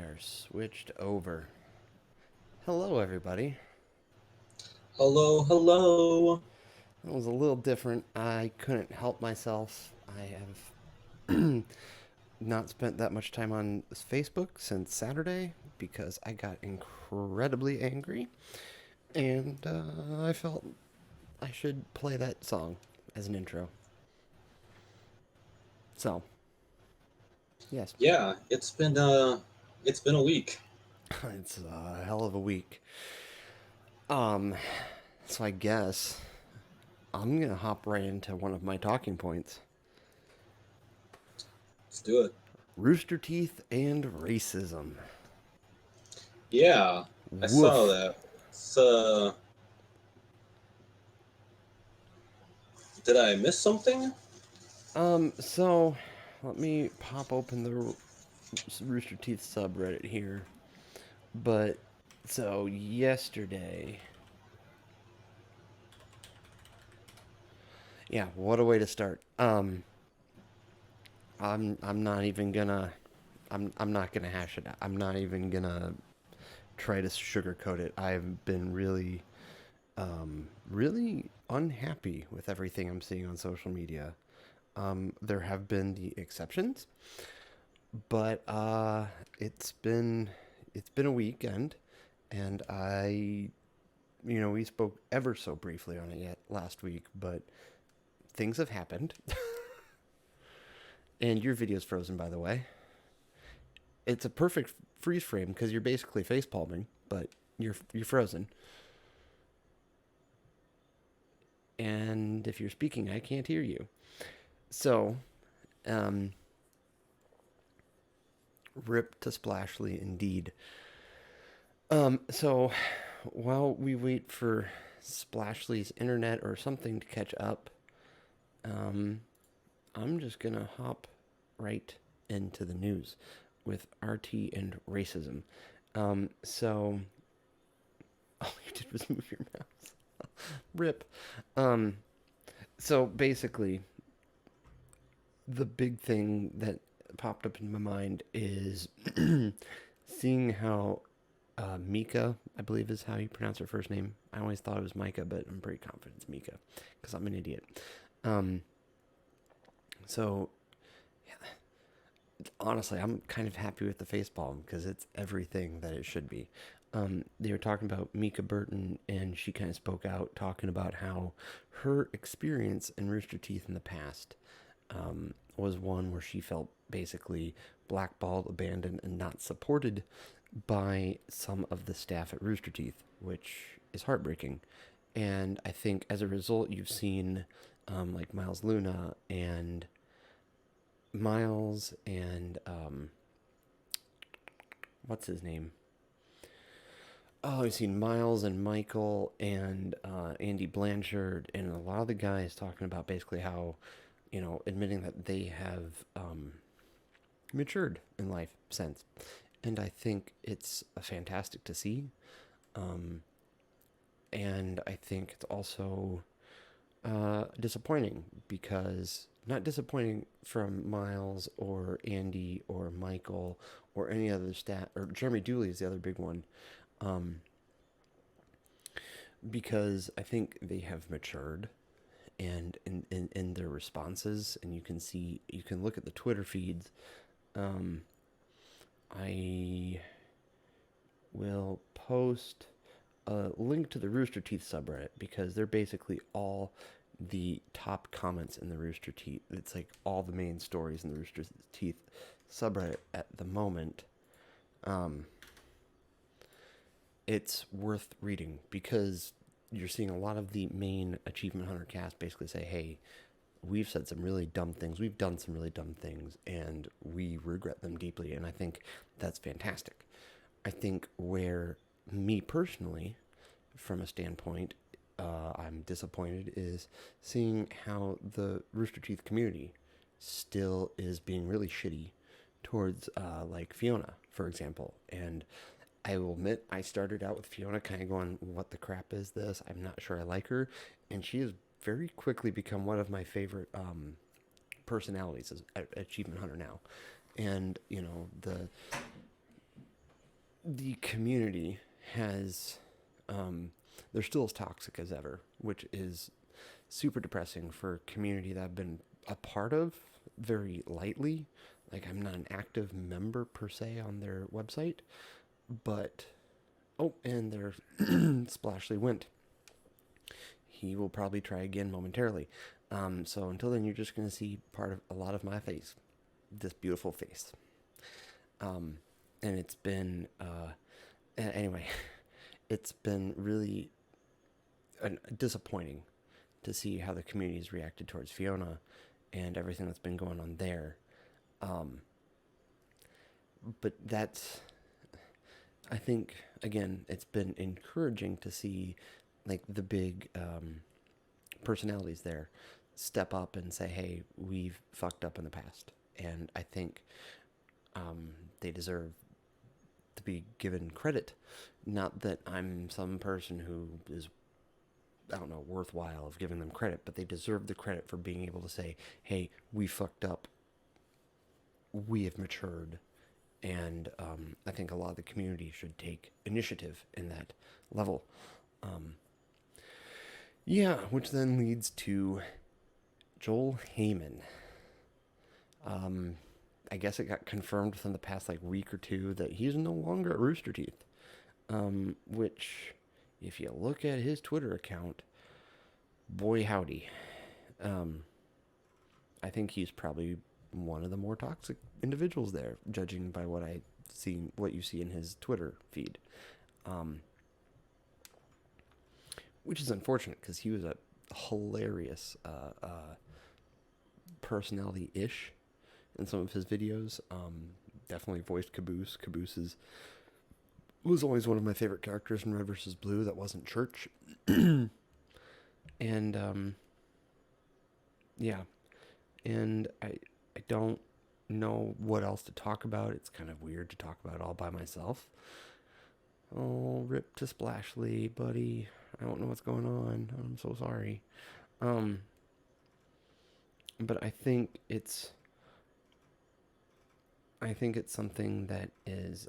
Are switched over. Hello, everybody. Hello, hello. It was a little different. I couldn't help myself. I have not spent that much time on Facebook since Saturday because I got incredibly angry and I felt I should play that song as an intro. So, yes, Yeah, it's been a week. it's a hell of a week. Um, so I guess I'm gonna hop right into one of my talking points. Let's do it. Rooster Teeth and racism. Yeah, I saw Woof. that. Did I miss something? So let me pop open the Rooster Teeth subreddit here. But so yesterday, yeah, what a way to start. I'm not even gonna I'm not gonna hash it out. I'm not even gonna try to sugarcoat it. I've been really unhappy with everything I'm seeing on social media. There have been the exceptions, but it's been it's been a weekend, and we spoke ever so briefly on it yet last week, but things have happened, and your video's frozen, by the way. It's a perfect freeze frame because you're basically face palming, but you're frozen, and if you're speaking, I can't hear you. So, um, rip to Splashly, indeed. So while we wait for Splashly's internet or something to catch up, um, I'm just gonna hop right into the news with RT and racism. So all you did was move your mouse. Rip. Um, so basically, the big thing that popped up in my mind is seeing how Mika, I believe is how you pronounce her first name. I always thought it was Micah, but I'm pretty confident it's Mika because I'm an idiot. Um, so honestly, I'm kind of happy with the facepalm because it's everything that it should be. They were talking about Mika Burton, and she kind of spoke out, talking about how her experience in Rooster Teeth in the past was one where she felt basically blackballed, abandoned, and not supported by some of the staff at Rooster Teeth, which is heartbreaking. And I think as a result, you've seen like Miles Luna and Miles and what's his name? Oh, I've seen Miles and Michael and Andy Blanchard and a lot of the guys talking about basically how, admitting that they have matured in life since. And I think it's fantastic to see. Um, and I think it's also disappointing because not disappointing from Miles or Andy or Michael or any other stat or Jeremy Dooley is the other big one, um, because I think they have matured and in their responses, and you can look at the Twitter feeds. Um, I will post a link to the Rooster Teeth subreddit because they're basically all the top comments in the Rooster Teeth. It's like all the main stories in the Rooster Teeth subreddit at the moment. Um, it's worth reading because you're seeing a lot of the main Achievement Hunter cast basically say, hey, we've said some really dumb things, we've done some really dumb things, and we regret them deeply. And I think that's fantastic. I think where me personally, from a standpoint, I'm disappointed is seeing how the Rooster Teeth community still is being really shitty towards like Fiona, for example. And I will admit, I started out with Fiona kind of going, what the crap is this? I'm not sure I like her. And she has very quickly become one of my favorite personalities as Achievement Hunter now. And, the community has, they're still as toxic as ever, which is super depressing for a community that I've been a part of very lightly. Like, I'm not an active member per se on their website, but oh, and their Splashly went. He will probably try again momentarily. So until then, you're just going to see part of a lot of my face, this beautiful face. And it's been anyway, it's been really disappointing to see how the community's reacted towards Fiona and everything that's been going on there. But that's, I think, again, it's been encouraging to see like the big personalities there step up and say, hey, we've fucked up in the past. And I think they deserve to be given credit. Not that I'm some person who is, I don't know, worthwhile of giving them credit, but they deserve the credit for being able to say, hey, we fucked up. We have matured. And I think a lot of the community should take initiative in that level. Yeah, which then leads to Joel Heyman. I guess it got confirmed within the past like week or two that he's no longer at Roosterteeth. Which, if you look at his Twitter account, boy howdy. I think he's probably one of the more toxic individuals there, judging by what you see in his Twitter feed. Which is unfortunate because he was a hilarious personality-ish in some of his videos. Definitely voiced Caboose. Caboose was always one of my favorite characters in Red vs. Blue that wasn't Church. And yeah, and I don't know what else to talk about. It's kind of weird to talk about it all by myself. Oh, rip to Splashly, buddy. I don't know what's going on. I'm so sorry. But I think it's something that is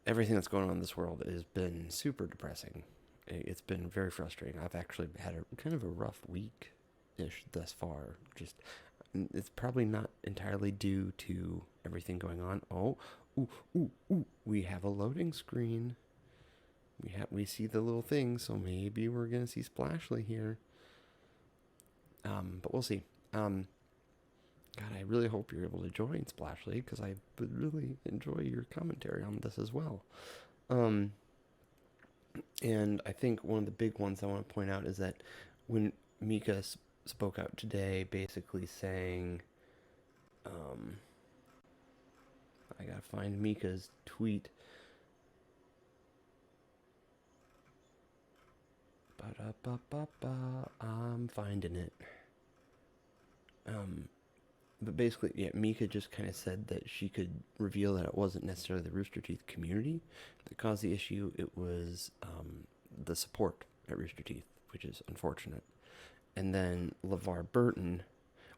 everything that's going on in this world has been super depressing. It's been very frustrating. I've actually had a kind of a rough week ish thus far. Just it's probably not entirely due to everything going on. Oh, ooh, we have a loading screen. We see the little thing, so maybe we're gonna see Splashly here. But we'll see. God, I really hope you're able to join Splashly because I would really enjoy your commentary on this as well. And I think one of the big ones I want to point out is that when Mika spoke out today, basically saying, I gotta find Mika's tweet. I'm finding it. But basically, yeah, Mika just kind of said that she could reveal that it wasn't necessarily the Rooster Teeth community that caused the issue. It was the support at Rooster Teeth, which is unfortunate. And then LeVar Burton,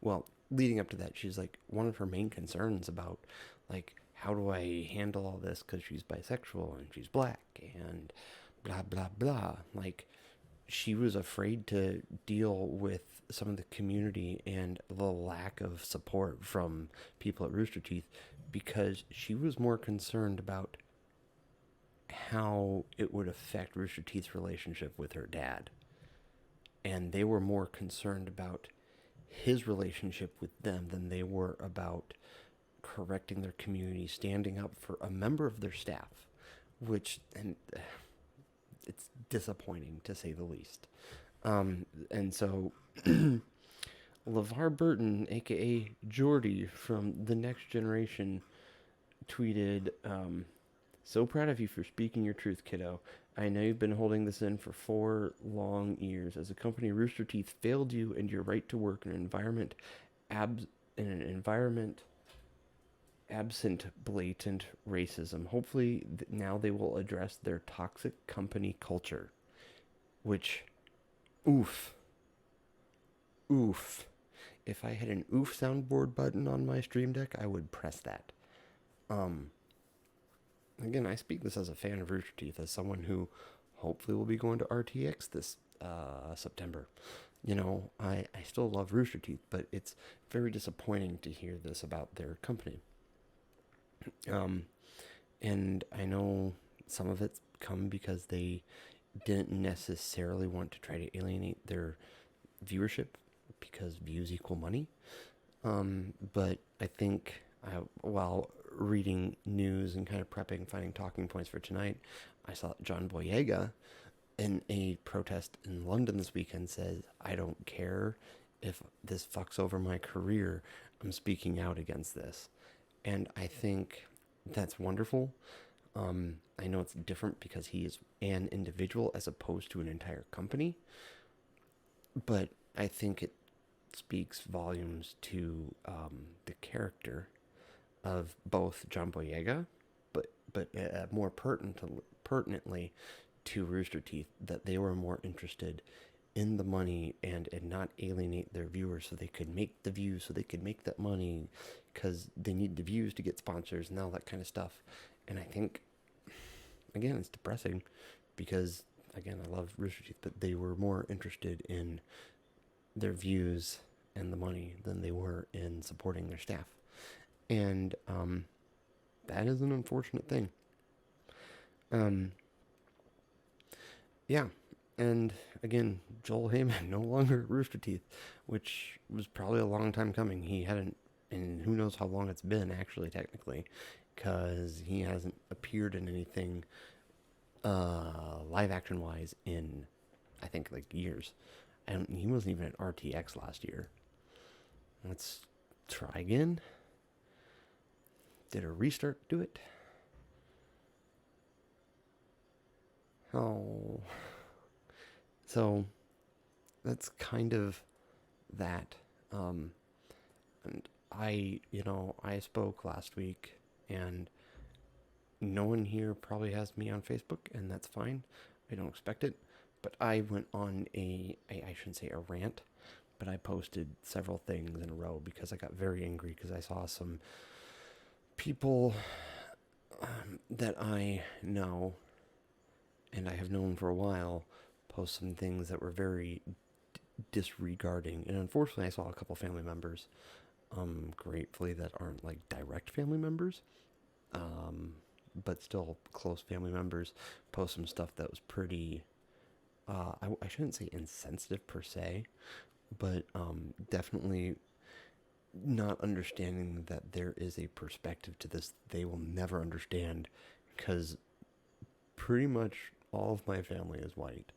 well, leading up to that, she's like, one of her main concerns about, like, how do I handle all this because she's bisexual and she's black and blah, blah, blah. Like, she was afraid to deal with some of the community and the lack of support from people at Rooster Teeth because she was more concerned about how it would affect Rooster Teeth's relationship with her dad. And they were more concerned about his relationship with them than they were about correcting their community, standing up for a member of their staff, which, and it's disappointing to say the least. And so LeVar Burton, aka Jordy from The Next Generation, tweeted, so proud of you for speaking your truth, kiddo. I know you've been holding this in for 4 long years. As a company, Rooster Teeth failed you and your right to work in an environment absent blatant racism. Hopefully now they will address their toxic company culture. Which, oof. If I had an oof soundboard button on my stream deck, I would press that. again, I speak this as a fan of Rooster Teeth, as someone who hopefully will be going to RTX this September. I still love Rooster Teeth, but it's very disappointing to hear this about their company. Um, and I know some of it's come because they didn't necessarily want to try to alienate their viewership because views equal money. But I think while reading news and kind of prepping, finding talking points for tonight, I saw John Boyega in a protest in London this weekend says, I don't care if this fucks over my career, I'm speaking out against this. And I think that's wonderful. I know it's different because he is an individual as opposed to an entire company, but I think it speaks volumes to the character of both John Boyega, but more pertinently to Rooster Teeth, that they were more interested in the money and not alienate their viewers so they could make the views, so they could make that money, because they need the views to get sponsors and all that kind of stuff. And I think, again, it's depressing because, again, I love Rooster Teeth, but they were more interested in their views and the money than they were in supporting their staff. And that is an unfortunate thing. Um, yeah. And again, Joel Heyman no longer at Rooster Teeth, which was probably a long time coming. He hadn't, and who knows how long it's been actually, technically, because he hasn't appeared in anything live action wise in, I think, like years. And he wasn't even at RTX last year. Let's try again. Did a restart do it? Oh. So that's kind of that. And I spoke last week, and no one here probably has me on Facebook, and that's fine. I don't expect it. But I went on I shouldn't say a rant, but I posted several things in a row because I got very angry because I saw some people that I know and I have known for a while post some things that were very disregarding. And unfortunately, I saw a couple family members, gratefully, that aren't like direct family members, but still close family members, post some stuff that was pretty, I shouldn't say insensitive per se, but definitely not understanding that there is a perspective to this they will never understand, because pretty much all of my family is white,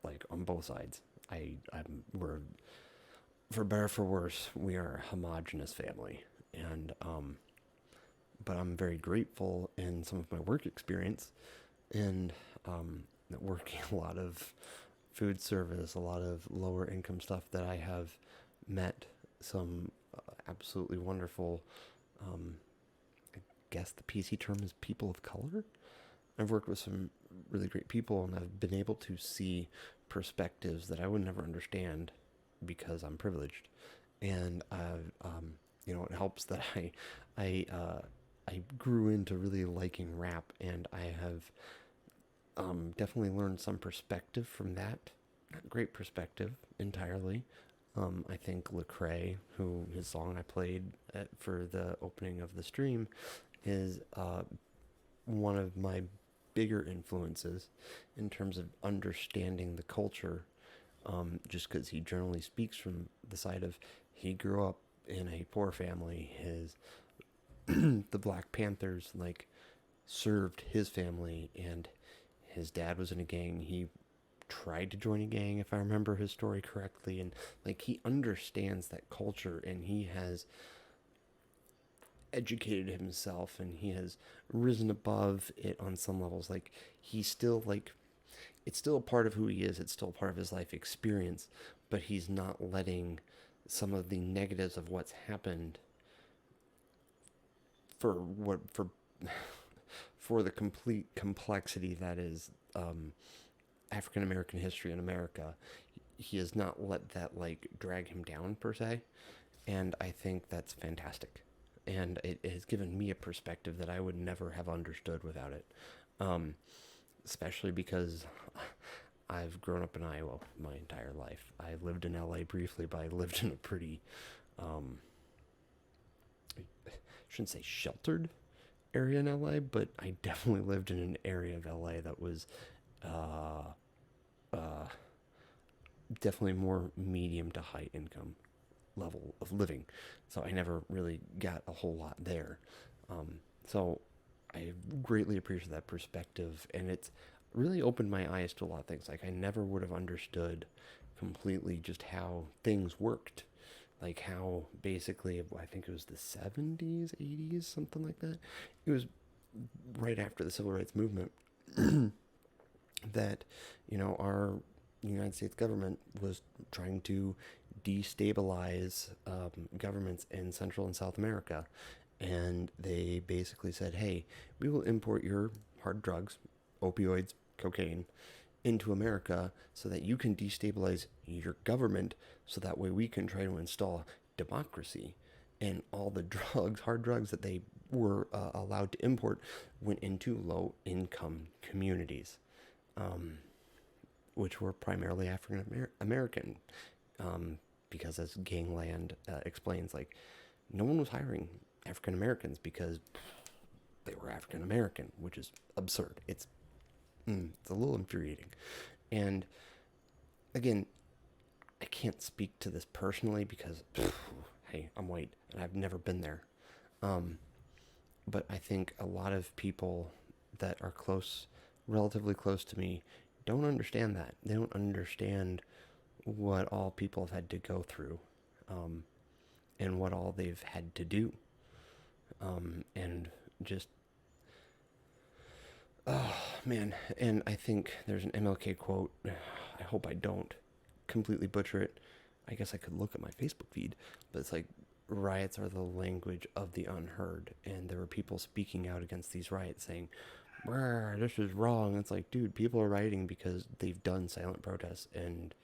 like on both sides. We're, for better or for worse, we are a homogenous family, and but I'm very grateful in some of my work experience and working a lot of food service, a lot of lower income stuff, that I have met some absolutely wonderful, I guess the PC term is people of color. I've worked with some really great people, and I've been able to see perspectives that I would never understand because I'm privileged. And it helps that I, uh, I grew into really liking rap, and I have definitely learned some perspective from that. Not great perspective entirely. I think Lecrae, who his song I played for the opening of the stream, is one of my bigger influences in terms of understanding the culture, just because he generally speaks from the side of, he grew up in a poor family. His the Black Panthers like served his family, and his dad was in a gang. He tried to join a gang, if I remember his story correctly, and like he understands that culture, and he has educated himself, and he has risen above it on some levels. Like he's still like, it's still a part of who he is, it's still part of his life experience, but he's not letting some of the negatives of what's happened for for the complete complexity that is African American history in America. He has not let that like drag him down per se, and I think that's fantastic. and it has given me a perspective that I would never have understood without it. Um, Especially because I've grown up in Iowa my entire life. I lived in LA briefly, but I lived in a pretty, um, I shouldn't say sheltered area in LA, but I definitely lived in an area of LA that was uh, uh, definitely more medium to high income level of living. So I never really got a whole lot there. So I greatly appreciate that perspective, and it's really opened my eyes to a lot of things. Like I never would have understood completely just how things worked. Like how basically, I think it was the 70s, 80s, something like that. It was right after the civil rights movement that, our United States government was trying to destabilize governments in Central and South America. And they basically said, hey, we will import your hard drugs, opioids, cocaine, into America so that you can destabilize your government so that way we can try to install democracy. And all the drugs, hard drugs that they were allowed to import went into low income communities, um, which were primarily African American. Because as Gangland explains, like no one was hiring African Americans because they were African American, which is absurd. It's a little infuriating. And again, I can't speak to this personally because, hey, I'm white and I've never been there. Um, but I think a lot of people that are close, relatively close to me, don't understand that. They don't understand what all people have had to go through, um, and what all they've had to do. And just, oh man. And I think there's an MLK quote. I hope I don't completely butcher it. I guess I could look at my Facebook feed, but it's like riots are the language of the unheard, and there were people speaking out against these riots saying, this is wrong. It's like, dude, people are rioting because they've done silent protests and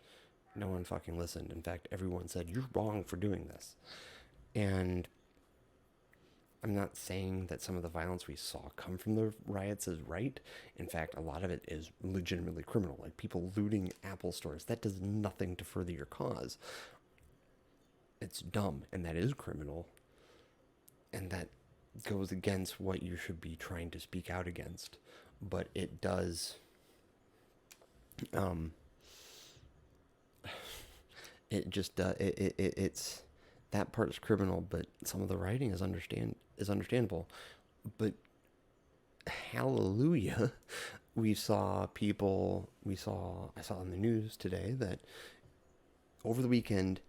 no one fucking listened. In fact, everyone said, you're wrong for doing this. And I'm not saying that some of the violence we saw come from the riots is right. In fact, a lot of it is legitimately criminal, like people looting Apple stores. That does nothing to further your cause. It's dumb, and that is criminal. And that goes against what you should be trying to speak out against. But it does. Um, it just it's that part is criminal, but some of the writing is understandable. But hallelujah, I saw in the news today that over the weekend,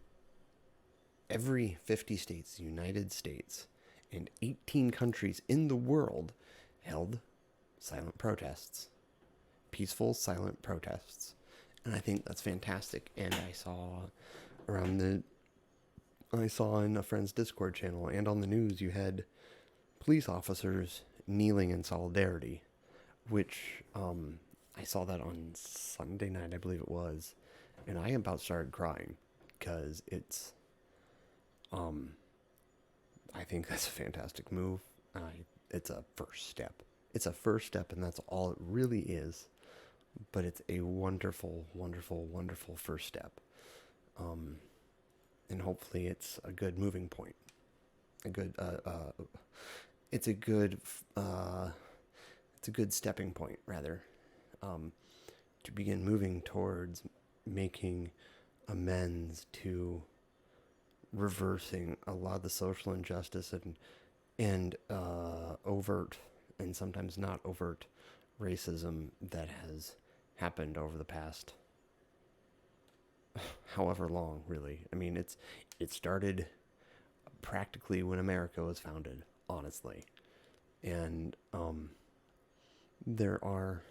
every 50 states, United States, and 18 countries in the world held silent protests, peaceful silent protests. And I think that's fantastic. And I saw in a friend's Discord channel and on the news, you had police officers kneeling in solidarity, which I saw that on Sunday night, I believe it was, and I about started crying because um, I think that's a fantastic move. It's a first step. It's a first step, and that's all it really is. But it's a wonderful, wonderful, wonderful first step. Um, and hopefully, it's a good moving point. A good, it's a good, uh, it's a good stepping point, rather, um, to begin moving towards making amends to reversing a lot of the social injustice and overt and sometimes not overt racism that has happened over the past however long, really. I mean, it started practically when America was founded, honestly. And there are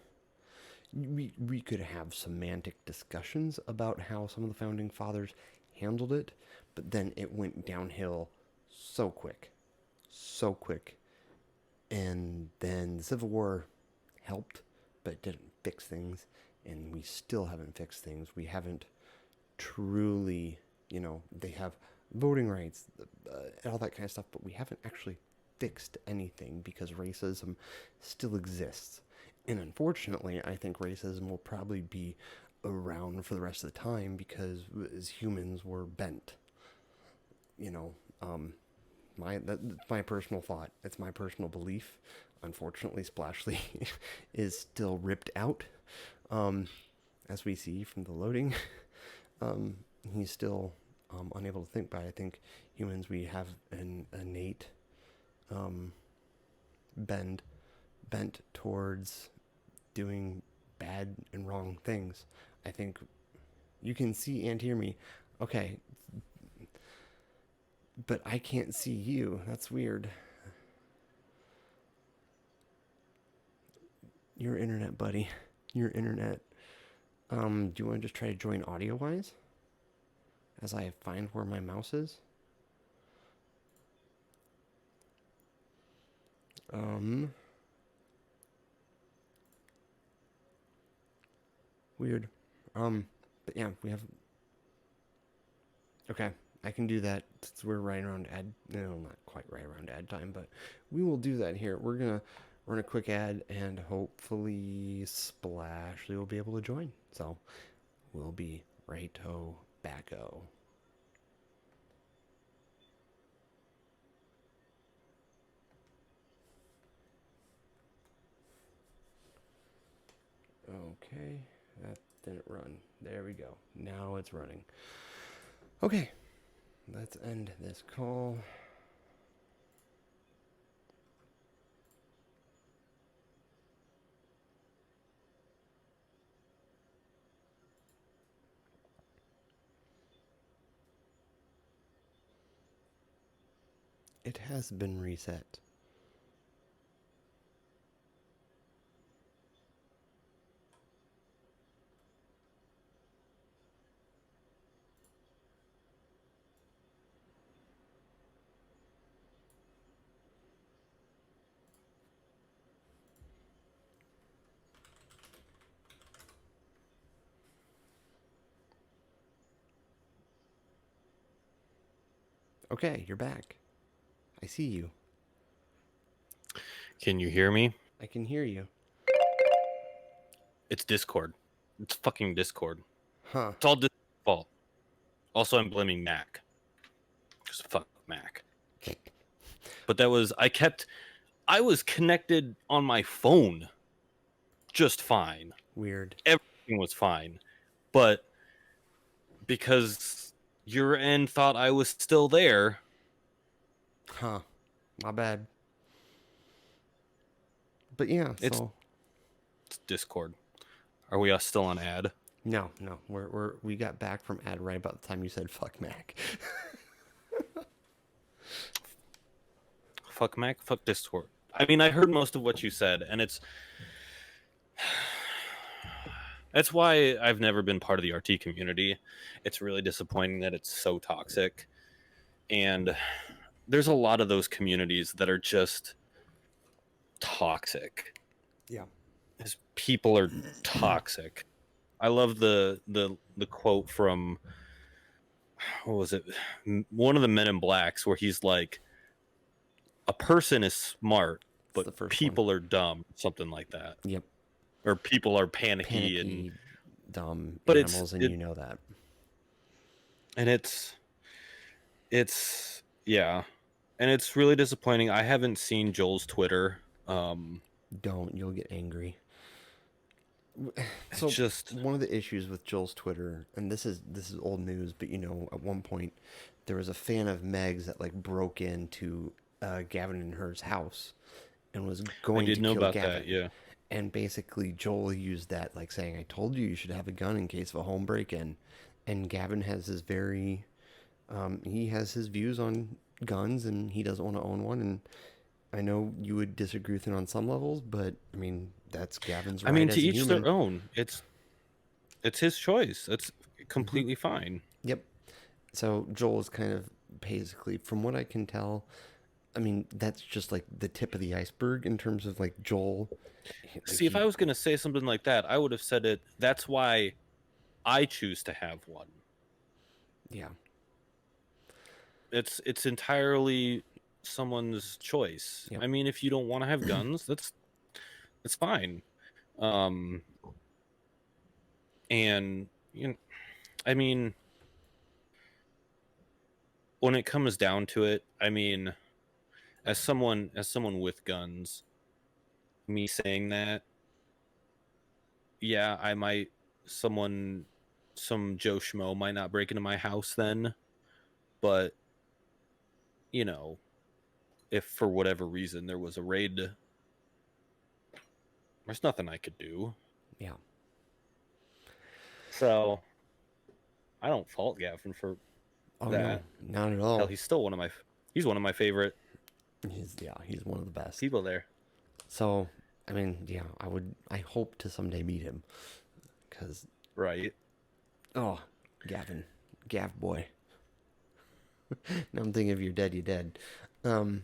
we could have semantic discussions about how some of the founding fathers handled it, but then it went downhill so quick, so quick. And then the Civil War helped, but it didn't fix things, and we still haven't fixed things. We haven't truly, they have voting rights, all that kind of stuff, but we haven't actually fixed anything because racism still exists. And unfortunately, I think racism will probably be around for the rest of the time because as humans we're bent. You know, that's my personal thought. It's my personal belief. Unfortunately, Splashly is still ripped out, um, as we see from the loading. Um, he's still unable to think. But I think humans we have an innate um, bend bent towards doing bad and wrong things. I think you can see and hear me. Okay, but I can't see you. That's weird. Your internet, buddy. Your internet. Do you want to just try to join audio wise? As I find where my mouse is? Um. Weird. But yeah, we have. Okay, I can do that. Since we're right around ad. No, not quite right around ad time, but we will do that here. We're gonna run a quick ad, and hopefully Splashly will be able to join. So we'll be righto backo. Okay, that didn't run. There we go. Now it's running. Okay, let's end this call. It has been reset. Okay, you're back. I see you. Can you hear me? I can hear you. It's Discord. It's fucking Discord. Huh. It's all Discord's fault. Also, I'm blaming Mac. Because fuck Mac. But that was, I was connected on my phone just fine. Weird. Everything was fine. But because your end thought I was still there. Huh. My bad. But yeah, so it's Discord. Are we still on ad? no. We got back from ad right about the time you said fuck Mac. Fuck Mac, fuck Discord. I mean, I heard most of what you said, and that's why I've never been part of the RT community. It's really disappointing that it's so toxic. And there's a lot of those communities that are just toxic. Yeah. As people are toxic. I love the quote from, what was it? One of the Men in Blacks, where he's like, a person is smart, but people are dumb. Something like that. Yep. Or people are panicky and dumb animals, and you know that. And it's yeah, and it's really disappointing. I haven't seen Joel's Twitter. Don't, you'll get angry. So just one of the issues with Joel's Twitter, and this is old news, but you know, at one point there was a fan of Meg's that like broke into Gavin and her's house and was going to kill Gavin. That, yeah. And basically Joel used that like saying, "I told you should have a gun in case of a home break-in." And Gavin has his he has his views on guns, and he doesn't want to own one. And I know you would disagree with it on some levels, but I mean, that's Gavin's right. I mean, to each their own. It's his choice. It's completely fine. Yep. So Joel is kind of basically, from what I can tell, I mean, that's just like the tip of the iceberg in terms of like Joel. Like, see, if I was going to say something like that, I would have said it. That's why I choose to have one. Yeah. it's entirely someone's choice. Yep. I mean, if you don't want to have guns, that's fine. Um, and you know, I mean, when it comes down to it, I mean, as someone with guns, me saying that, yeah, I might someone some Joe Schmo might not break into my house then, but you know, if for whatever reason there was a raid, there's nothing I could do. Yeah. So I don't fault Gavin for Oh no, that. not at Hell, all. he's one of my favorite He's one of the best. people there. So, I mean, yeah, I hope to someday meet him, cause Right. oh, Gav boy. Now I'm thinking if you're dead, you're dead. Um,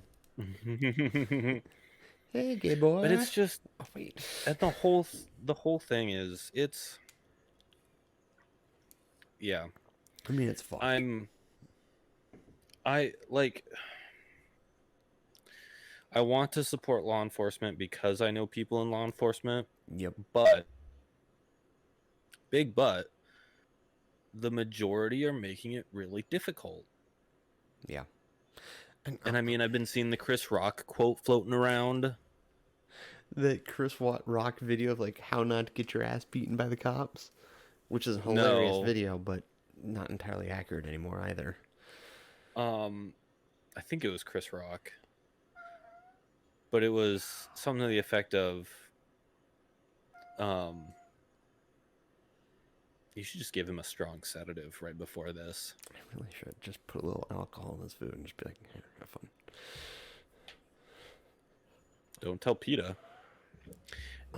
hey, gay boy. But it's just Oh, wait. and the whole thing is yeah. I mean, it's fun. I like I want to support law enforcement because I know people in law enforcement, Yep. but big but the majority are making it really difficult. Yeah. And I mean, I've been seeing the Chris Rock quote floating around. The Chris Rock video of like how not to get your ass beaten by the cops, which is a hilarious No. video, but not entirely accurate anymore either. I think it was Chris Rock, but it was something to the effect of, um, you should just give him a strong sedative right before this. I really should just put a little alcohol in his food and just be like, here, have fun. Don't tell PETA.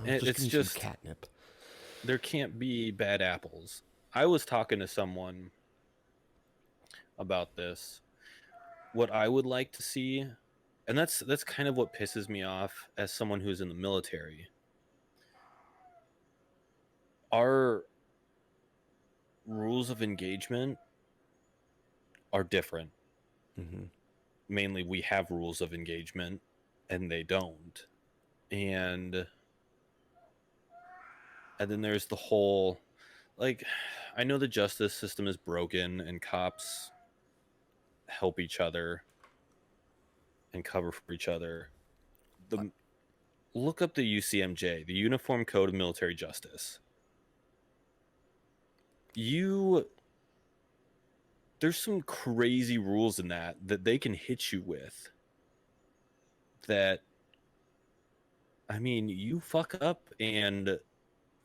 It's It's just just catnip. there can't be bad apples. I was talking to someone about this. What I would like to see, and that's kind of what pisses me off as someone who's in the military. Our rules of engagement are different. Mm-hmm. Mainly, we have rules of engagement, and they don't. And then there's the whole, like, I know the justice system is broken, and cops help each other and cover for each other. Look up the UCMJ, the Uniform Code of Military Justice. There's some crazy rules in that they can hit you with. That, I mean, you fuck up and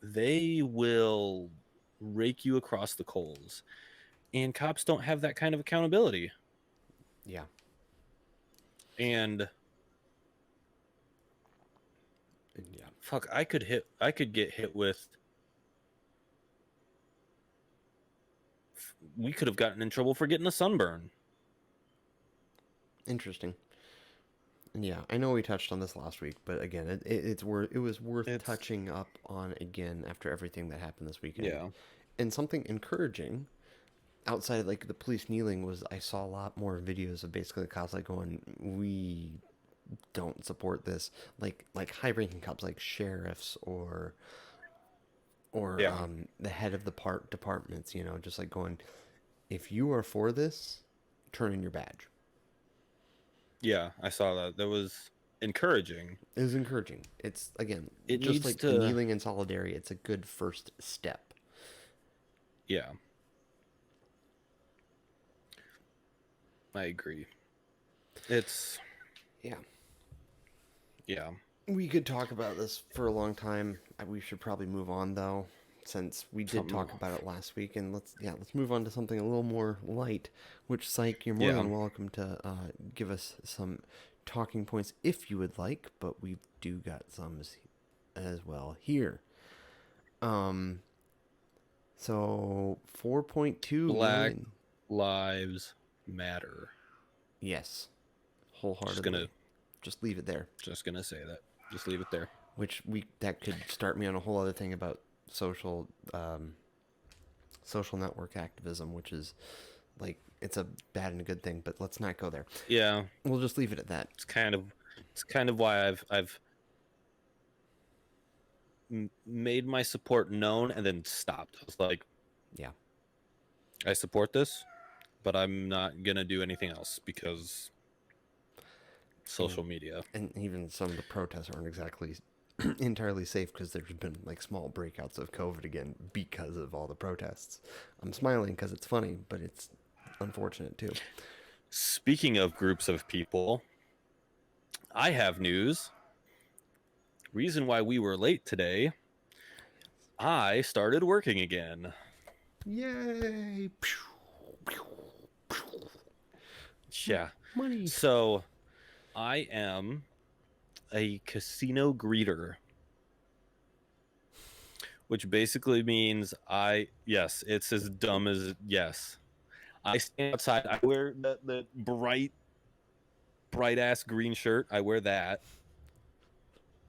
they will rake you across the coals. And cops don't have that kind of accountability. Yeah. And Yeah. fuck, I could get hit with, we could have gotten in trouble for getting a sunburn. Interesting. And yeah, I know we touched on this last week, but again, it was worth touching up on again after everything that happened this weekend. Yeah. And something encouraging outside of like the police kneeling was I saw a lot more videos of basically the cops like going, we don't support this, like high ranking cops like sheriffs or Yeah. the head of the departments, you know, just like going, if you are for this, turn in your badge. Yeah, I saw that. That was encouraging. It was encouraging. It's again, It just needs like to kneeling in solidarity. It's a good first step. Yeah. I agree. It's Yeah. yeah. We could talk about this for a long time. We should probably move on though, since we did talk about it last week. And let's move on to something a little more light. Which, Psych, you're more than welcome to give us some talking points if you would like. But we do got some as well here. So 4.2 Black million. Lives Matter. Yes, wholeheartedly. Just leave it there. Just gonna say that. Just leave it there. Which that could start me on a whole other thing about social network activism, which is like it's a bad and a good thing, but let's not go there. Yeah, We'll just leave it at that. it's kind of why I've made my support known and then stopped. I was like, Yeah. I support this, but I'm not gonna do anything else because social media. And even some of the protests aren't exactly entirely safe because there's been like small breakouts of COVID again because of all the protests. I'm smiling because it's funny, but it's unfortunate too. Speaking of groups of people, I have news. Reason why we were late today, I started working again. Yay! Yeah. Money. So I am a casino greeter, which basically means yes, it's as dumb as yes. I stand outside. I wear the bright ass green shirt. I wear that.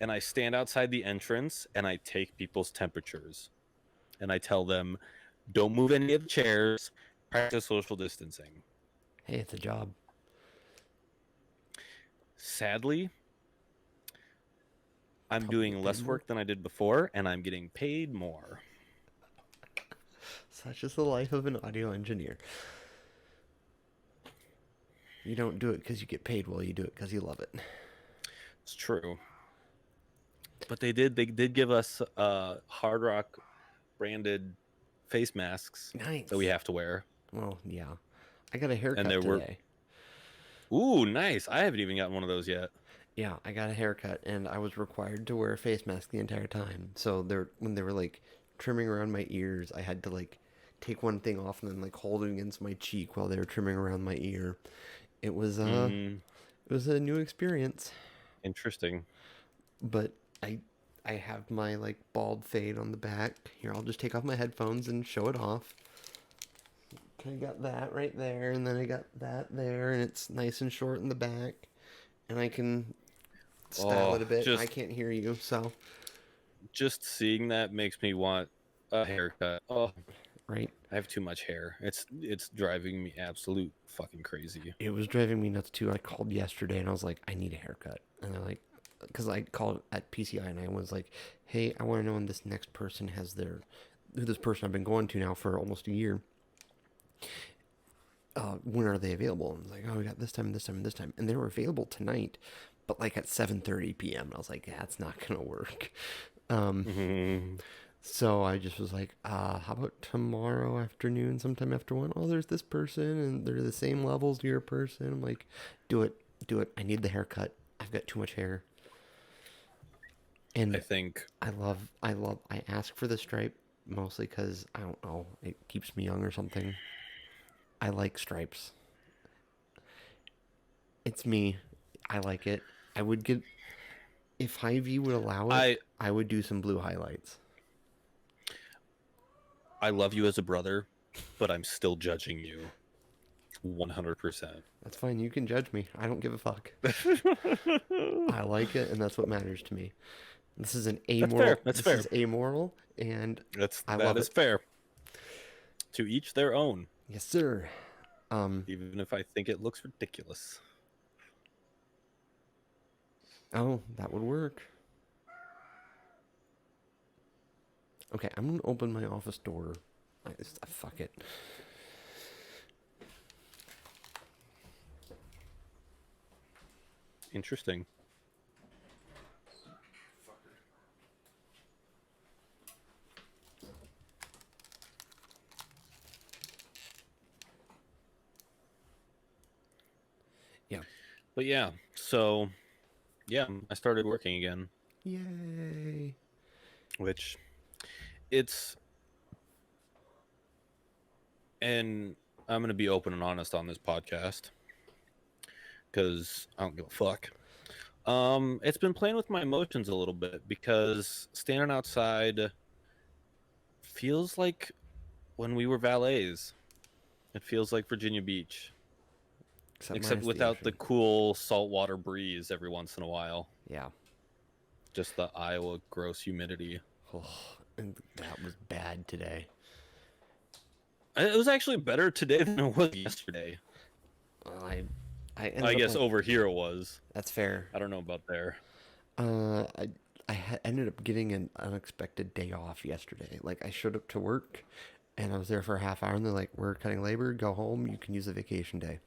And I stand outside the entrance and I take people's temperatures. And I tell them, don't move any of the chairs, practice social distancing. Hey, it's a job. Sadly, I'm Probably doing get paid less more. work than I did before, and I'm getting paid more. Such is the life of an audio engineer. You don't do it because you get paid well, you do it because you love it. It's true. But they did give us Hard Rock branded face masks Nice. that we have to wear. Well, yeah. I got a haircut there were- today. Ooh, nice. I haven't even gotten one of those yet. Yeah, I got a haircut and I was required to wear a face mask the entire time. So when they were like trimming around my ears, I had to like take one thing off and then like hold it against my cheek while they were trimming around my ear. It was it was a new experience. Interesting. But I have my like bald fade on the back. Here, I'll just take off my headphones and show it off. I got that right there, and then I got that there, and it's nice and short in the back. And I can style it a bit. I can't hear you, so. Just seeing that makes me want a haircut. Oh, Right. I have too much hair. It's driving me absolute fucking crazy. It was driving me nuts too. I called yesterday and I was like, I need a haircut. And they're like, because I called at PCI and I was like, hey, I want to know when this next person has this person I've been going to now for almost a year. When are they available? And I was like, oh, we got this time, this time, and this time. And they were available tonight, but like at 7:30 p.m. And I was like, yeah, that's not going to work. So I just was like, how about tomorrow afternoon, sometime after 1? Oh, there's this person, and they're the same level as your person. I'm like, do it. I need the haircut. I've got too much hair. And I think I ask for the stripe mostly because, I don't know, it keeps me young or something. I like stripes. It's me. I like it. I would get, if Hy-Vee would allow it, I would do some blue highlights. I love you as a brother, but I'm still judging you 100%. That's fine. You can judge me. I don't give a fuck. I like it, and that's what matters to me. This is an amoral. That's fair. This is amoral, and I love it. fair. To each their own. Yes, sir. Even if I think it looks ridiculous. Oh, that would work. Okay, I'm gonna open my office door. Fuck it. Interesting. Yeah. But yeah, so yeah, I started working again, Yay. which and I'm going to be open and honest on this podcast because I don't give a fuck. It's been playing with my emotions a little bit because standing outside feels like when we were valets. It feels like Virginia Beach. Except without the cool saltwater breeze every once in a while. Yeah. Just the Iowa gross humidity. Oh, and that was bad today. It was actually better today than it was yesterday. Well, I ended I up guess like, over here it was. that's fair. I don't know about there. Uh, I ended up getting an unexpected day off yesterday. Like I showed up to work, and I was there for a half hour, and they're like, "We're cutting labor. Go home. You can use a vacation day."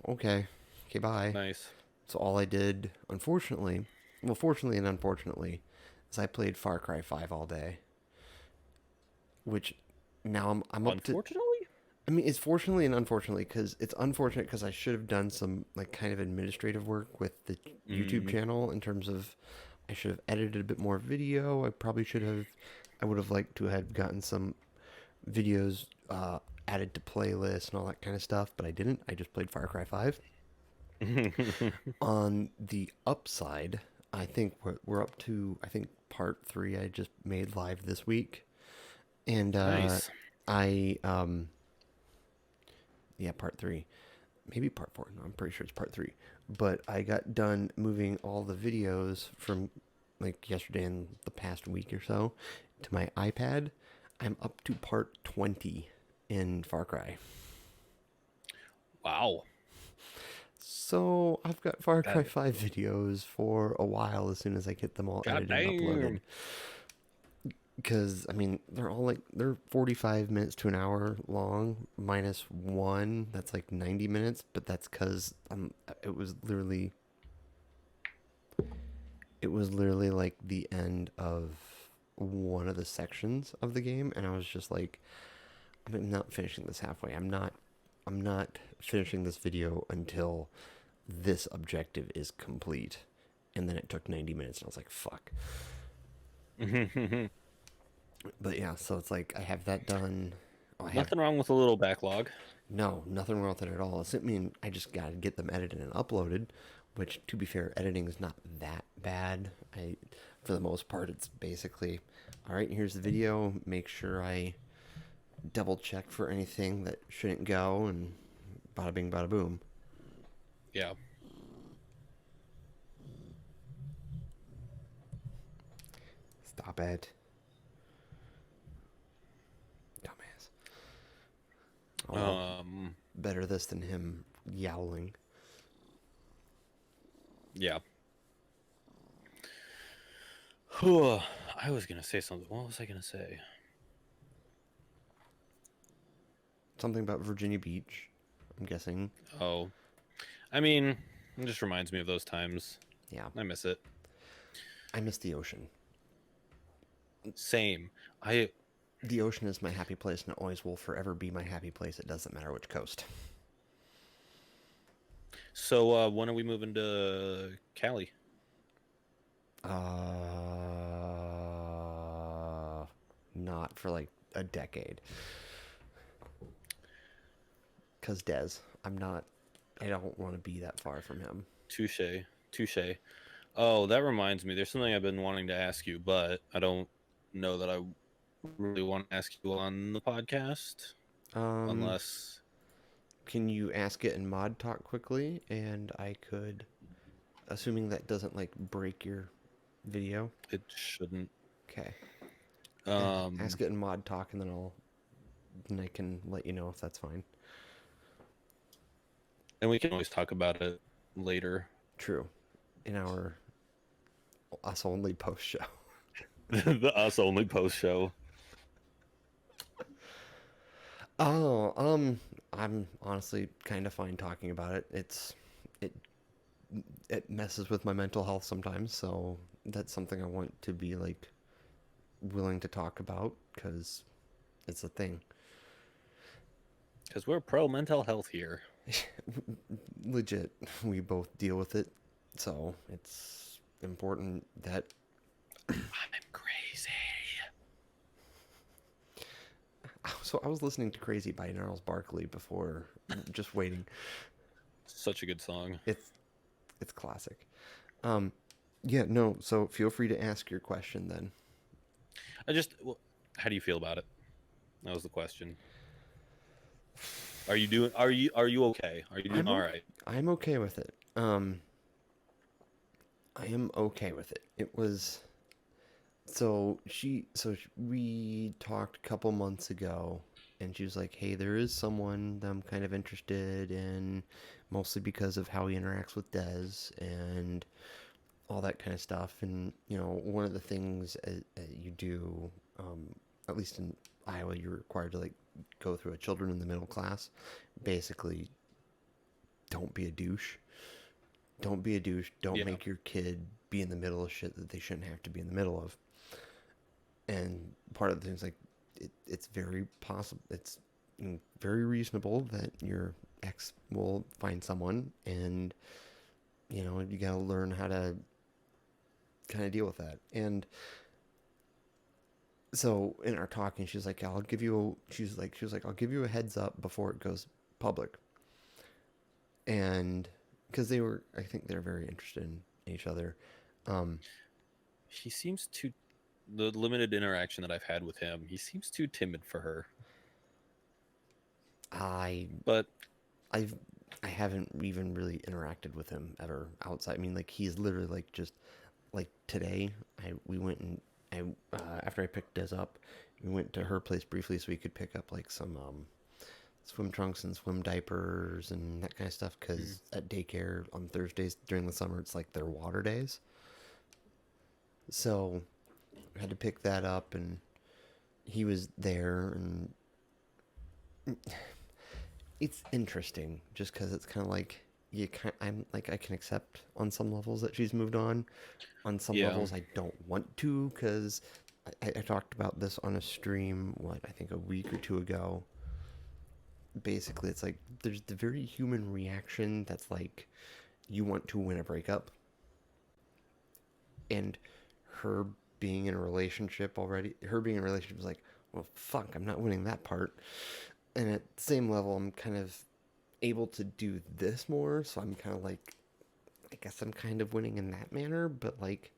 Okay, okay, bye. Nice. So all I did, unfortunately, well, fortunately and unfortunately, is I played Far Cry 5 all day, which now I'm up to. Unfortunately? I mean, it's fortunately and unfortunately because it's unfortunate because I should have done some like kind of administrative work with the YouTube Mm, channel in terms of I should have edited a bit more video. I probably should have. I would have liked to have gotten some videos added to playlists and all that kind of stuff, but I didn't. I just played Far Cry 5. On the upside, I think we're up to I think part 3 I just made live this week, and nice. I yeah, part 3, maybe part 4. No, I'm pretty sure it's part 3. But I got done moving all the videos from like yesterday and the past week or so to my iPad. I'm up to part 20 in Far Cry. Wow. So I've got Far Cry That, 5 videos for a while as soon as I get them all God edited and uploaded. damn. Because, I mean, they're all like, they're 45 minutes to an hour long, minus one. That's like 90 minutes, but that's because it was literally, like the end of one of the sections of the game. And I was just like, I'm not finishing this halfway. I'm not finishing this video until this objective is complete. And then it took 90 minutes and I was like, fuck. But yeah, so it's like I have that done. Oh, Nothing wrong with a little backlog. no, nothing wrong with it at all. I mean, I just got to get them edited and uploaded, which to be fair, editing is not that bad. For the most part, it's basically, all right, here's the video. Make sure I double check for anything that shouldn't go, and bada bing, bada boom. Yeah. Stop it. Dumbass. Oh, better this than him yowling. Yeah. I was gonna say something. What was I gonna say? Something about Virginia Beach, I'm guessing. Oh, I mean, it just reminds me of those times. Yeah, I miss it. I miss the ocean. Same. The ocean is my happy place, and it always will forever be my happy place. It doesn't matter which coast. So when are we moving to Cali? Not for like a decade. Cause Dez, I don't want to be that far from him. Touche. Touche. Oh, that reminds me. There's something I've been wanting to ask you, but I don't know that I really want to ask you on the podcast. Unless. Can you ask it in mod talk quickly, and I could, assuming that doesn't like break your video. It shouldn't. Okay. Ask it in mod talk, and then I can let you know if that's fine. And we can always talk about it later. True. In our us only post show. The us only post show. Oh, I'm honestly kind of fine talking about it. It messes with my mental health sometimes, so that's something I want to be like willing to talk about because it's a thing. Because we're pro mental health here. Legit, we both deal with it, so it's important that I'm crazy. So I was listening to Crazy by Gnarls Barkley before, just waiting. Such a good song. It's classic. Yeah, no, so feel free to ask your question then. How do you feel about it? That was the question. Are you okay? Are you doing all right? I'm okay with it. I am okay with it. It was we talked a couple months ago and she was like, hey, there is someone that I'm kind of interested in, mostly because of how he interacts with Des and all that kind of stuff. And one of the things you do, at least in Iowa, you're required to like go through a children in the middle class. Basically, don't be a douche. Don't be a douche. Don't Yeah. make your kid be in the middle of shit that they shouldn't have to be in the middle of. And part of the things like it's very possible. It's very reasonable that your ex will find someone, and you gotta learn how to kind of deal with that. And so in our talking, she's like, I'll give you. She was like, I'll give you a heads up before it goes public. And because I think they're very interested in each other. Um, He seems too. The limited interaction that I've had with him, he seems too timid for her. I But I've I haven't even really interacted with him ever outside. I mean, like he's literally like just like today. We went and after I picked Des up, we went to her place briefly so we could pick up like some swim trunks and swim diapers and that kind of stuff. Because at daycare on Thursdays during the summer, it's like their water days. So I had to pick that up, and he was there, and it's interesting just because it's kind of like I'm like I can accept on some levels that she's moved on some yeah, levels I don't want to, because I talked about this on a stream I think a week or two ago. Basically it's like there's the very human reaction that's like you want to win a breakup, and her being in a relationship already, her being in a relationship is like, well, fuck, I'm not winning that part. And at the same level, I'm kind of able to do this more, so I'm kind of like, I guess I'm kind of winning in that manner, but like,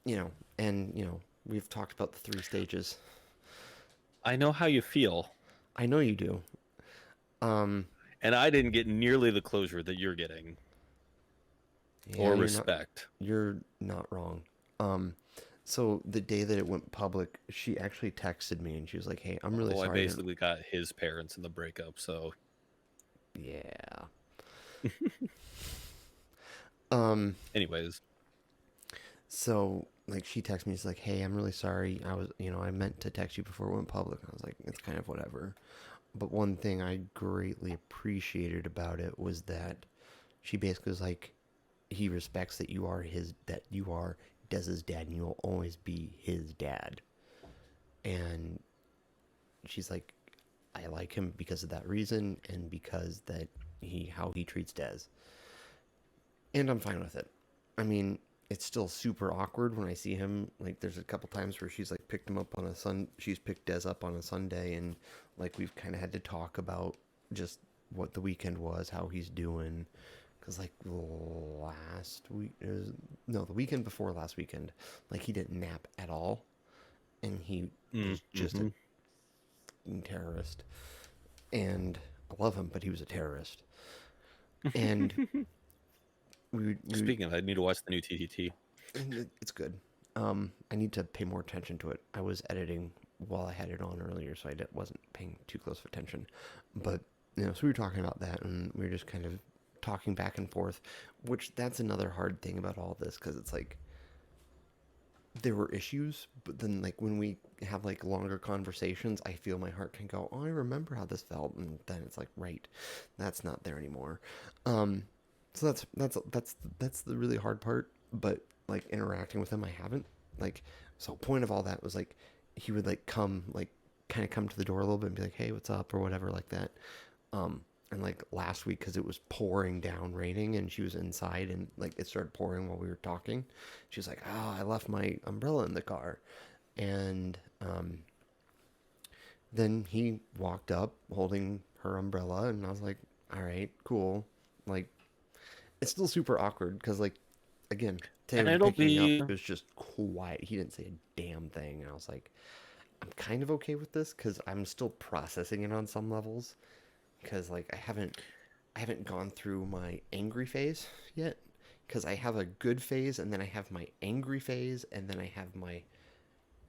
and we've talked about the 3 stages. I know how you feel, I know you do. and I didn't get nearly the closure that you're getting Yeah, or respect. You're not wrong. So the day that it went public, she actually texted me and she was like, "Hey, I'm really Well, I sorry." basically got his parents in the breakup, so Yeah. Um. anyways, So like she texted me, she's like, "Hey, I'm really sorry. I meant to text you before it went public." I was like, "It's kind of whatever." But one thing I greatly appreciated about it was that she basically was like, he respects that you are Dez's dad, and you will always be his dad. And she's like, I like him because of that reason, and because that how he treats Dez, and I'm fine with it. I mean, it's still super awkward when I see him. Like, there's a couple times where she's like picked him up on she's picked Dez up on a Sunday, and like we've kind of had to talk about just what the weekend was, how he's doing. Because like last week, no, the weekend before last weekend, like he didn't nap at all, and he was just a terrorist. And I love him, but he was a terrorist. And speaking of, I need to watch the new TTT. it's good. I need to pay more attention to it. I was editing while I had it on earlier, so I wasn't paying too close of attention. But so we were talking about that, and we were just kind of talking back and forth, which that's another hard thing about all this, because it's like there were issues, but then like when we have like longer conversations, I feel my heart can go, oh, I remember how this felt, and then it's like, right, that's not there anymore. So that's the really hard part. But like interacting with him, I haven't like. So point of all that was like he would like come like kind of come to the door a little bit and be like, hey, what's up, or whatever like that. And like last week, because it was pouring down, raining, and she was inside, and like it started pouring while we were talking. She was like, oh, I left my umbrella in the car. And then he walked up holding her umbrella, and I was like, all right, cool. Like, it's still super awkward because, like, again, today And when it'll picking up, be it was just quiet. He didn't say a damn thing, and I was like, I'm kind of okay with this because I'm still processing it on some levels. Because like I haven't gone through my angry phase yet. Because I have a good phase, and then I have my angry phase, and then I have my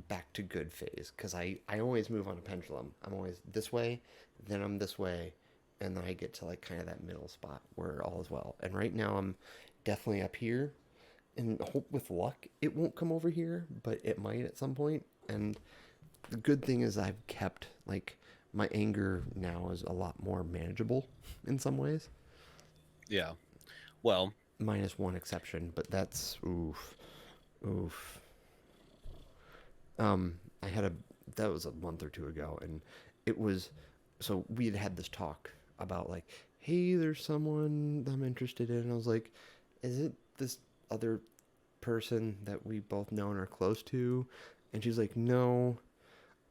back to good phase because I always move on a pendulum. I'm always this way, then I'm this way, and then I get to like kind of that middle spot where all is well. And right now I'm definitely up here, and hope with luck it won't come over here, but it might at some point. And the good thing is I've kept like my anger now is a lot more manageable in some ways, Yeah. Well, minus one exception, but that's oof, oof. I had a that was a month or two ago, and it was so we had had this talk about like, hey, there's someone I'm interested in. And I was like, is it this other person that we both know and are close to? And she's like, no.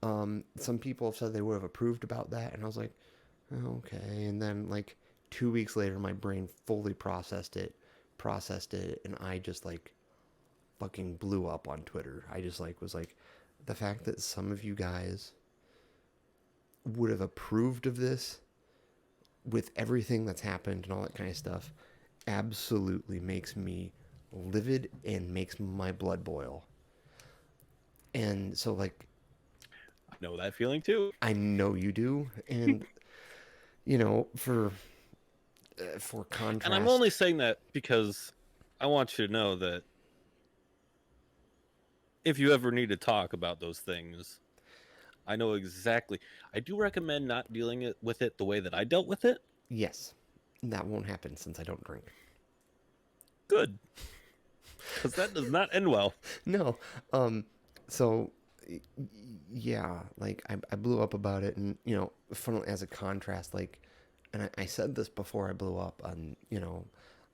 Some people have said they would have approved about that, and I was like, oh, okay. And then like 2 weeks later, my brain fully processed it, and I just like fucking blew up on Twitter. I just like was like, the fact that some of you guys would have approved of this with everything that's happened and all that kind of stuff absolutely makes me livid and makes my blood boil. And so like I know that feeling too. I know you do, and you know for contrast, And I'm only saying that because I want you to know that if you ever need to talk about those things, I know exactly. I do recommend not dealing with it the way that I dealt with it. yes, that won't happen since I don't drink. Good. Because that does not end well. No, so yeah, like I blew up about it, and you know, funnily as a contrast, like, and I said this before I blew up on, you know,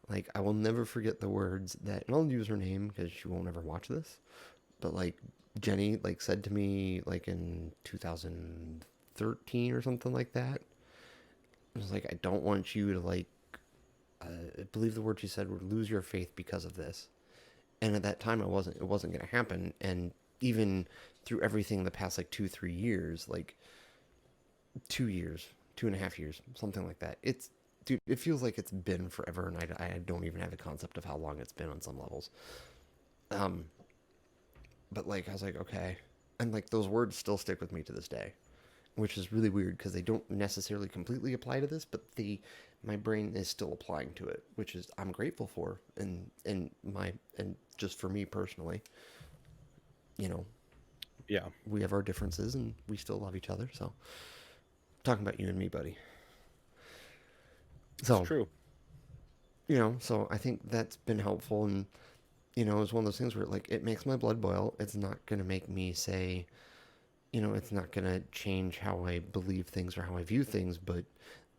like I will never forget the words that, and I'll use her name because she won't ever watch this, but like Jenny like said to me like in 2013 or something like that. It was like, I don't want you to like, I believe the word she said would lose your faith because of this. And at that time it wasn't going to happen. And even through everything the past like 2-3 years, like 2 years, 2.5 years, something like that, it's, dude, it feels like it's been forever, and I don't even have a concept of how long it's been on some levels. But like I was like, okay, and like those words still stick with me to this day, which is really weird because they don't necessarily completely apply to this, but my brain is still applying to it, which is I'm grateful for, and just for me personally, you know, Yeah. we have our differences and we still love each other. So talking about you and me, buddy. So It's true. you know, so I think that's been helpful, and you know, it's one of those things where like it makes my blood boil. It's not gonna make me say, you know, it's not going to change how I believe things or how I view things, but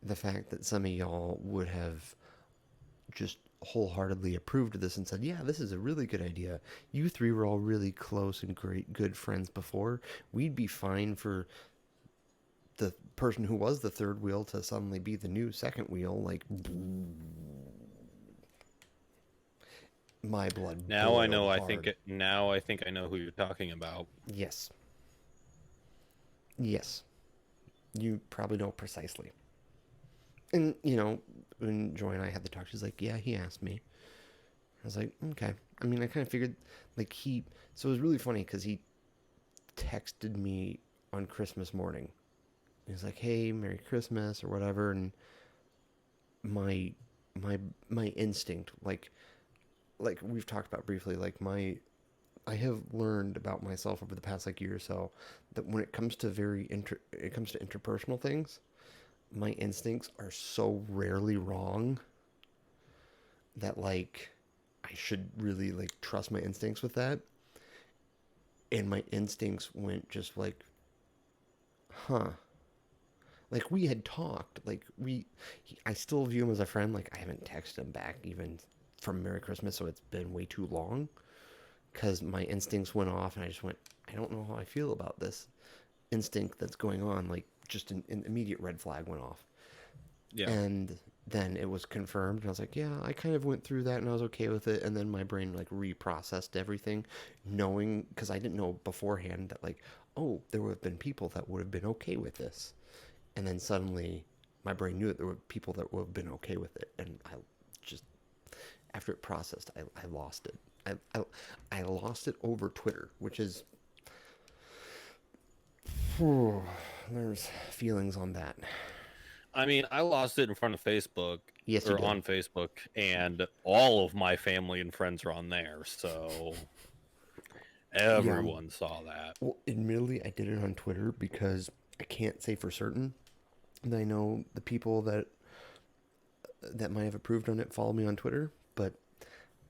the fact that some of y'all would have just wholeheartedly approved of this and said, yeah, this is a really good idea. You three were all really close and great, good friends before. We'd be fine for the person who was the third wheel to suddenly be the new second wheel. Like, my blood Now I boiled know. hard. Now I think I know who you're talking about. Yes. Yes. You probably know precisely. And, you know, when Joy and I had the talk, she's like, yeah, he asked me. I was like, okay. I mean, I kind of figured, like, so it was really funny because he texted me on Christmas morning. He was like, hey, Merry Christmas or whatever. And my, my instinct, like we've talked about briefly, like I have learned about myself over the past like year or so that when it comes to it comes to interpersonal things, my instincts are so rarely wrong that like I should really like trust my instincts with that. And my instincts went just like, huh. Like we had talked, like I still view him as a friend. Like I haven't texted him back even from Merry Christmas, so it's been way too long. Because my instincts went off, and I just went, I don't know how I feel about this instinct that's going on. Like just an immediate red flag went off. Yeah. And then it was confirmed, and I was like, yeah, I kind of went through that, and I was okay with it. And then my brain like reprocessed everything, knowing, because I didn't know beforehand that like, oh, there would have been people that would have been okay with this. And then suddenly my brain knew that there were people that would have been okay with it, and I just, after it processed, I lost it. I lost it over Twitter, which is Whew, there's feelings on that. I mean, I lost it in front of Facebook Yes, you or did. on Facebook, and all of my family and friends are on there, so Yeah. everyone saw that. Well, admittedly, I did it on Twitter because I can't say for certain. And I know the people that might have approved on it follow me on Twitter, but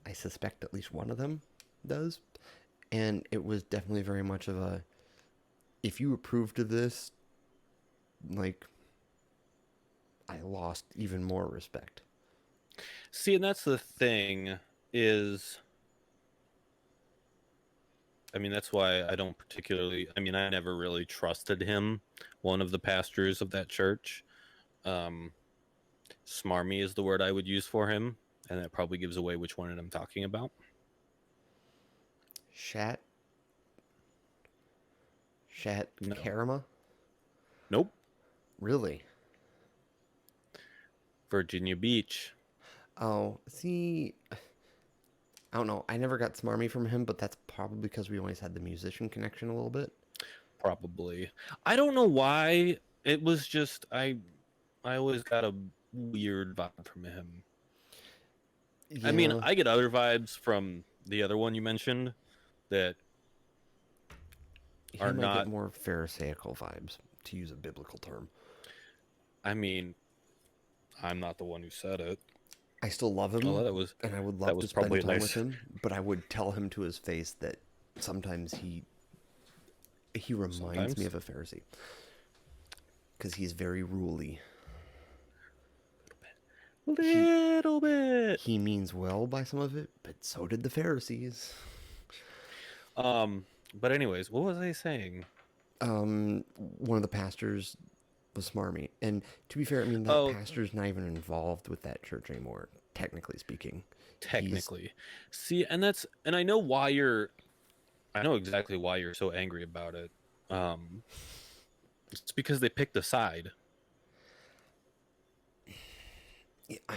I suspect at least one of them does. And it was definitely very much of a, if you approved of this, like, I lost even more respect. See, and that's the thing is, I mean, that's why I don't particularly, I mean, I never really trusted him, one of the pastors of that church. Um, Smarmy is the word I would use for him, and that probably gives away which one I'm talking about. Shat No. Karama? Nope. Really? Virginia Beach. Oh, see, I don't know. I never got Smarmy from him, but that's probably because we always had the musician connection a little bit. Probably. I don't know why. It was just I always got a weird vibe from him. I mean, Yeah, I get other vibes from the other one you mentioned that are him I get not. more Pharisaical vibes, to use a biblical term. I mean, I'm not the one who said it. I still love Oh, him, that was and I would that love to was spend probably a time with nice. him, but I would tell him to his face that sometimes he reminds me Sometimes. of a Pharisee because he's very ruly. Little bit. He means well by some of it, but so did the Pharisees. But anyways, what was I saying? One of the pastors was smarmy, and to be fair, I mean that Oh, pastor's not even involved with that church anymore, technically speaking. technically. See, and I know why I know exactly why you're so angry about it. Um, it's because they picked a side.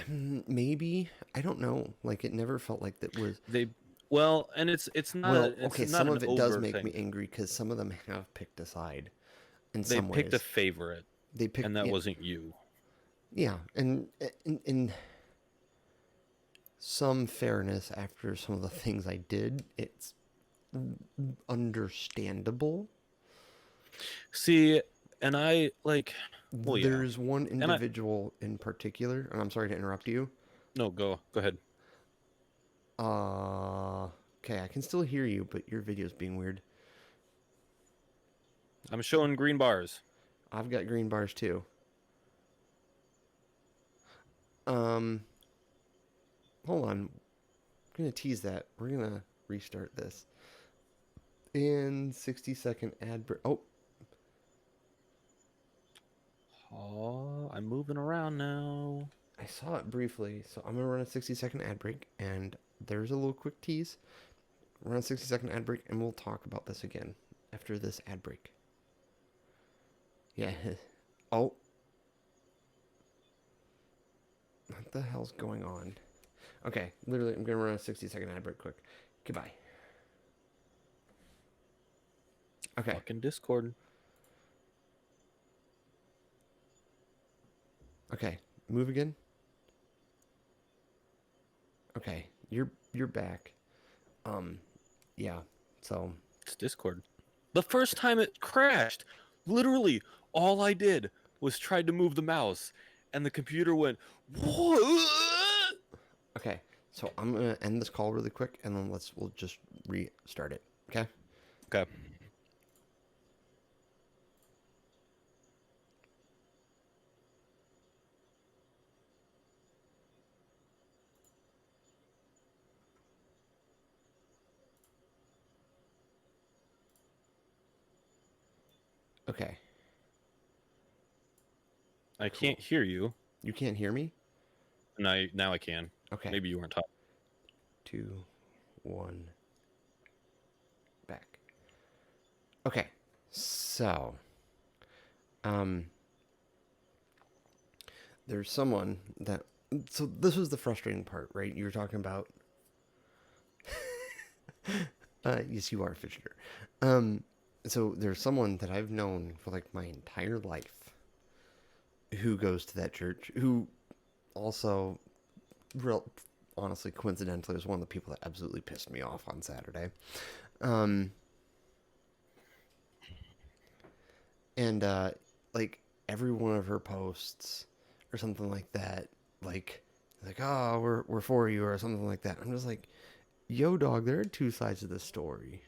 Maybe, I don't know. Like, it never felt like that was. They well, and it's not Well, it's okay, not some an of it does overt make me thing. angry because some of them have picked a side in They some picked a ways. favorite, They picked, and that yeah, wasn't you. yeah, and in some fairness, after some of the things I did, it's understandable. See, and I like, well, yeah, There's one and I individual in particular, and I'm sorry to interrupt you. no, go ahead. Okay, I can still hear you, but your video's being weird. I'm showing green bars. I've got green bars too. Um, Hold on. I'm gonna tease that. We're gonna restart this. In 60-second ad break. Oh, Oh, I'm moving around now. I saw it briefly, so I'm gonna run a 60-second ad break, and there's a little quick tease. Run a 60-second ad break, and we'll talk about this again after this ad break. Yeah. Oh. What the hell's going on? Okay, literally, I'm gonna run a 60-second ad break quick. Goodbye. Okay. Fucking Discord. Okay. Move again. Okay. You're back. Yeah. So It's Discord. The first time it crashed, literally all I did was tried to move the mouse, and the computer went. What? okay. So I'm gonna end this call really quick, and then we'll just restart it. Okay. Okay. Okay. I Cool. can't hear you. You can't hear me? And now I can. Okay. Maybe you weren't talking. 2, 1, back. Okay. So, there's someone that. So this was the frustrating part, right? You were talking about. Yes, you are a fidgeter. So there's someone that I've known for like my entire life who goes to that church, who also, real honestly, coincidentally, was one of the people that absolutely pissed me off on Saturday. Um, and like every one of her posts or something like that, like oh, we're for you or something like that. I'm just like, yo, dog, there are two sides of the story.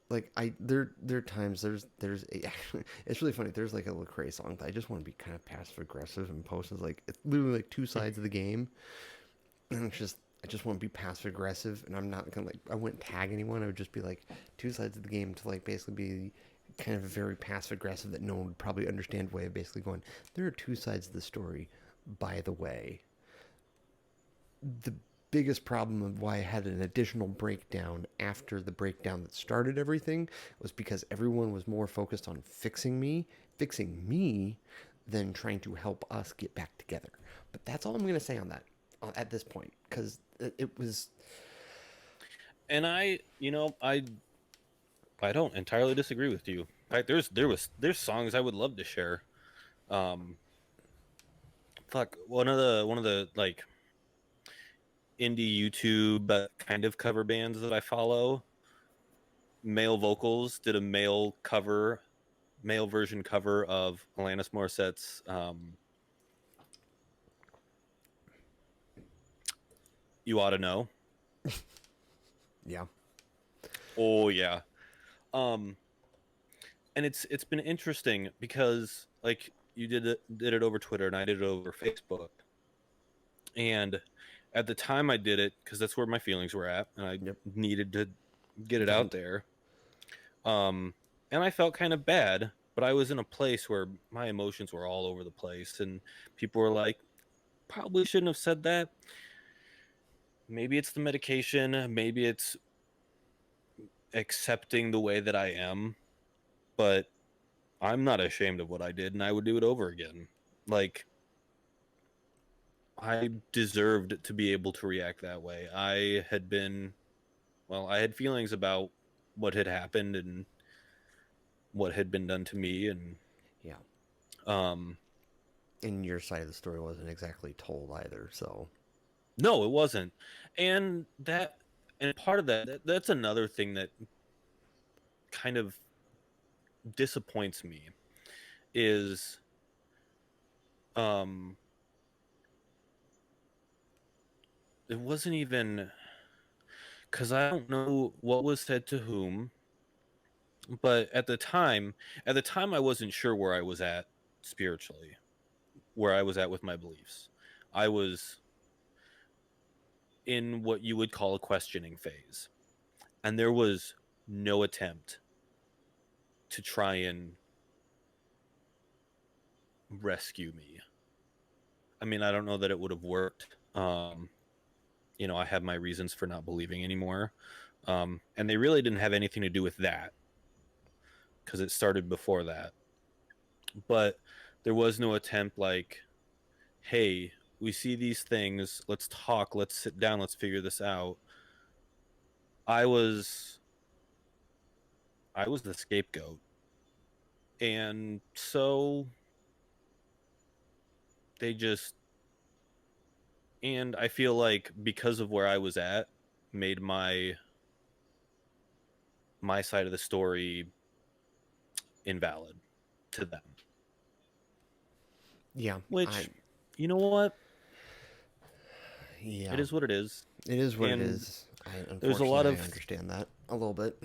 Like there are times actually it's really funny. There's like a Lecrae song that I just want to be kind of passive aggressive and post as like it's literally like two sides of the game, and it's just I just want to be passive aggressive, and I'm not gonna like I wouldn't tag anyone. I would just be like two sides of the game to like basically be kind of very passive aggressive that no one would probably understand way of basically going. There are two sides of the story. By the way, the biggest problem of why I had an additional breakdown after the breakdown that started everything was because everyone was more focused on fixing me than trying to help us get back together. But that's all I'm going to say on that at this point because it was. And I don't entirely disagree with you. In fact, there's songs I would love to share. Um, fuck, one of the like indie YouTube kind of cover bands that I follow, male vocals, did a male version cover of Alanis Morissette's "You Ought to Know." Yeah. Oh yeah. Um, and it's been interesting because like you did it over Twitter and I did it over Facebook. And at the time I did it because that's where my feelings were at, and I Yep. needed to get it out Vent. there. Um, and I felt kind of bad, but I was in a place where my emotions were all over the place, and people were like, "Probably shouldn't have said that." Maybe it's the medication, maybe it's accepting the way that I am, but I'm not ashamed of what I did, and I would do it over again. Like I deserved to be able to react that way. I had feelings about what had happened and what had been done to me, and Yeah. um And your side of the story wasn't exactly told either, so. no, it wasn't. And part of that's another thing that kind of disappoints me is um it wasn't even because I don't know what was said to whom, but at the time I wasn't sure where I was at spiritually, where I was at with my beliefs. I was in what you would call a questioning phase, and there was no attempt to try and rescue me. I mean, I don't know that it would have worked. I have my reasons for not believing anymore. And they really didn't have anything to do with that because it started before that. But there was no attempt like, hey, we see these things. Let's talk. Let's sit down. Let's figure this out. I was I was the scapegoat. And so they just and I feel like because of where I was at made my side of the story invalid to them. Yeah. I. Which, you know what? Yeah. It is what it is. It is what it And is. I there's a lot unfortunately of I understand that a little bit.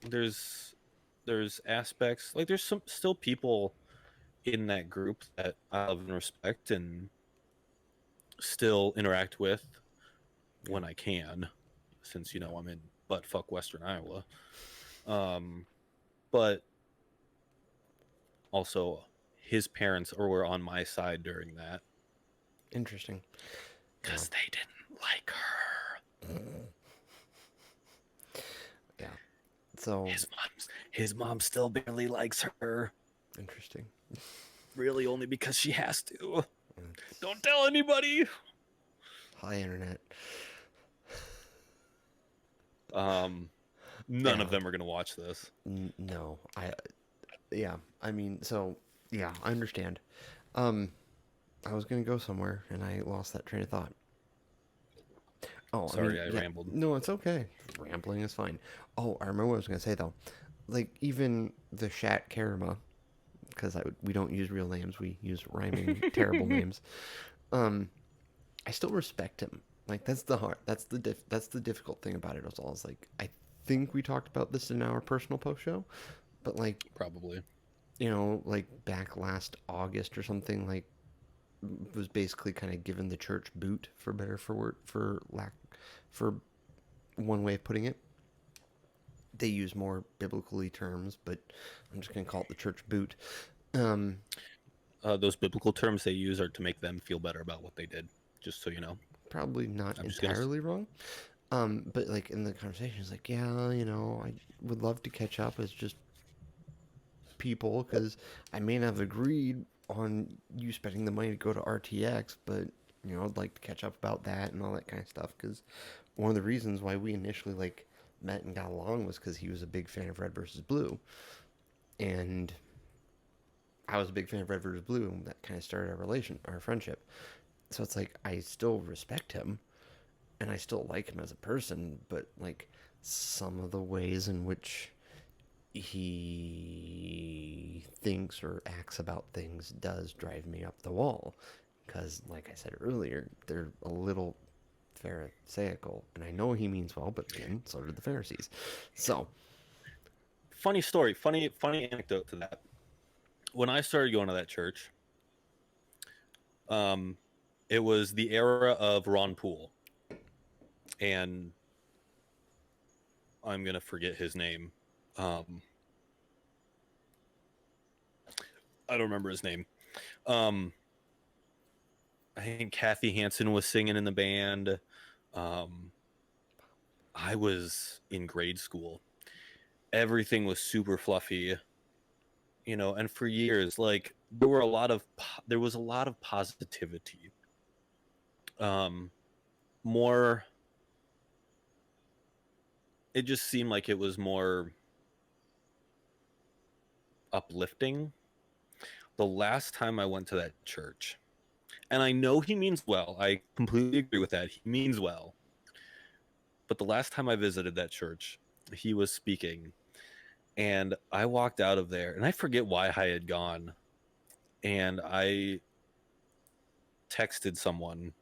there's there's aspects like there's some still people in that group that I love and respect and still interact with Yeah. when I can, since I'm in butt fuck Western Iowa. Um, but also his parents were on my side during that Interesting. Yeah. because they didn't like her. Yeah. So His mom still barely likes her. interesting. Really, only because she has to. It's Don't tell anybody. high internet. Um, None of Yeah. them are gonna watch this. No, yeah, I mean, so yeah, I understand. Um, I was gonna go somewhere and I lost that train of thought. Oh, I mean, Sorry, I yeah, rambled. no, it's okay. Rambling is fine. Oh, I remember what I was gonna say though. Like even the Shat Karama, because we don't use real names, we use rhyming terrible names. Um, I still respect him. Like that's the difficult thing about it. Is like I think we talked about this in our personal post show, but like Probably. like back last August or something, like was basically kind of given the church boot for better for word for one way of putting it. They use more biblically terms, but I'm just gonna call it the church boot. Um, Those biblical terms they use are to make them feel better about what they did. Just so you know, Probably not I'm just gonna. entirely wrong. But like in the conversation, it's like, yeah, I would love to catch up as just people because I may not have agreed on you spending the money to go to RTX, but I'd like to catch up about that and all that kind of stuff because one of the reasons why we initially like met and got along was because he was a big fan of Red versus Blue, and I was a big fan of Red versus Blue, and that kind of started our friendship. So it's like I still respect him, and I still like him as a person, but like some of the ways in which he thinks or acts about things does drive me up the wall. Because, like I said earlier, they're a little pharisaical. And I know he means well, but again, so did the Pharisees. So, Funny story, funny anecdote to that. When I started going to that church, um, it was the era of Ron Poole, and I'm gonna forget his name. Um, I don't remember his name. Um, I think Kathy Hansen was singing in the band. Um, I was in grade school. Everything was super fluffy, and for years, like there was a lot of positivity. Um, more, it just seemed like it was more uplifting. The last time I went to that church, and I know he means well, I completely agree with that. He means well. But the last time I visited that church, he was speaking, and I walked out of there, and I forget why I had gone, and I texted someone.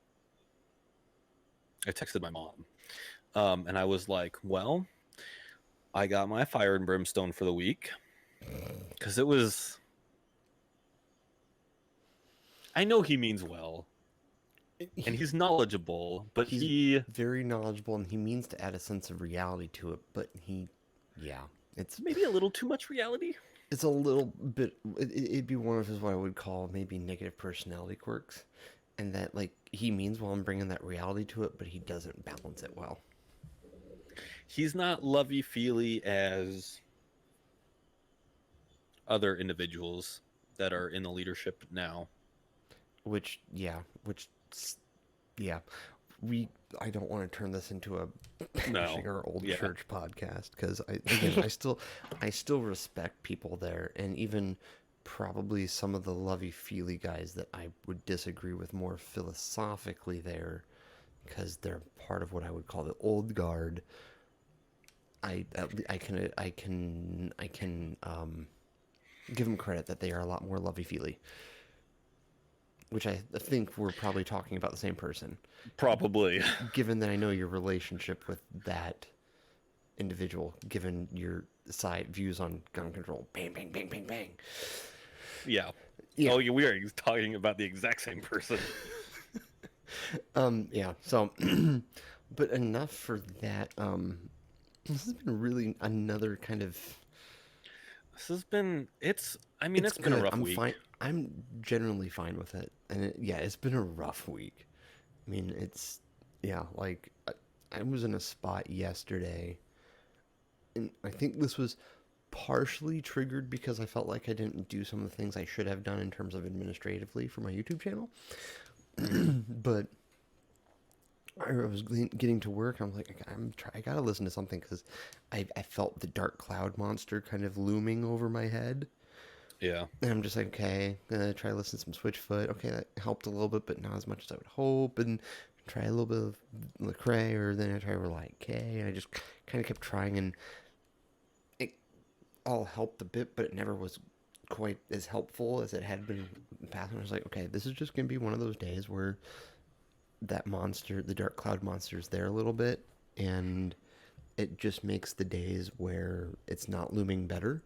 I texted my mom, and I was like, "Well, I got my fire and brimstone for the week because it was." I know he means well, and he's knowledgeable, but he's he very knowledgeable and he means to add a sense of reality to it, but yeah, it's maybe a little too much reality. it's a little bit. It'd be one of his what I would call maybe negative personality quirks, and that like he means well in bringing that reality to it, but he doesn't balance it well. He's not lovey feely as other individuals that are in the leadership now. Which yeah, we. I don't want to turn this into a No, bashing our old yeah, church podcast because I still respect people there, and even probably some of the lovey feely guys that I would disagree with more philosophically there because they're part of what I would call the old guard. I can give them credit that they are a lot more lovey feely, which I think we're probably talking about the same person. probably. Given that I know your relationship with that individual, given your side views on gun control, bang, bang, bang, bang, bang. Yeah. Yeah. Oh, yeah, we are talking about the exact same person. Yeah. So, but enough for that. This has been really another kind of. This has been. I mean, It's it's been a good. rough I'm fine. week. I'm generally fine with it, and yeah, it's been a rough week. I mean, yeah, like I was in a spot yesterday, and I think this was partially triggered because I felt like I didn't do some of the things I should have done in terms of administratively for my YouTube channel. But I was getting to work. I'm like, I gotta listen to something because I felt the dark cloud monster kind of looming over my head. Yeah. And I'm just like, okay, gonna try to listen to some Switchfoot. Okay, that helped a little bit, but not as much as I would hope. And try a little bit of Lecrae, or then I try Reliant K. And I just kind of kept trying, and it all helped a bit, but it never was quite as helpful as it had been in the past. And I was like, okay, this is just gonna be one of those days where that monster, the dark cloud monster, is there a little bit, and it just makes the days where it's not looming better,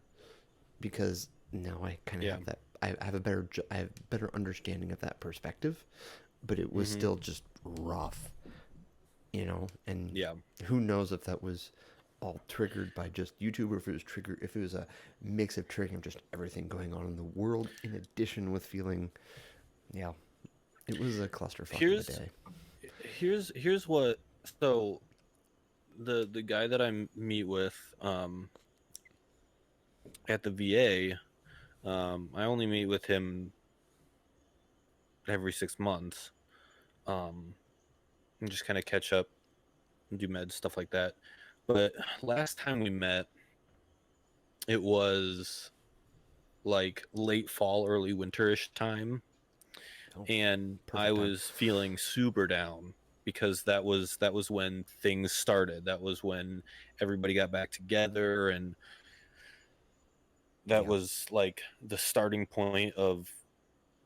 because now I kind of Yeah. have that. I have a better, I have better understanding of that perspective, but it was Mm-hmm. still just rough, And Yeah. who knows if that was all triggered by just YouTube, or if it was triggered, if it was a mix of triggering just everything going on in the world, in addition with feeling, yeah, it was a clusterfuck of a Here's day. here's what. So the guy that I meet with at the VA, I only meet with him every 6 months, and just kind of catch up and do meds, stuff like that. But last time we met, it was like late fall, early winterish time, Oh, and I perfect time. was feeling super down because that was when things started. That was when everybody got back together, and that Yeah. was like the starting point of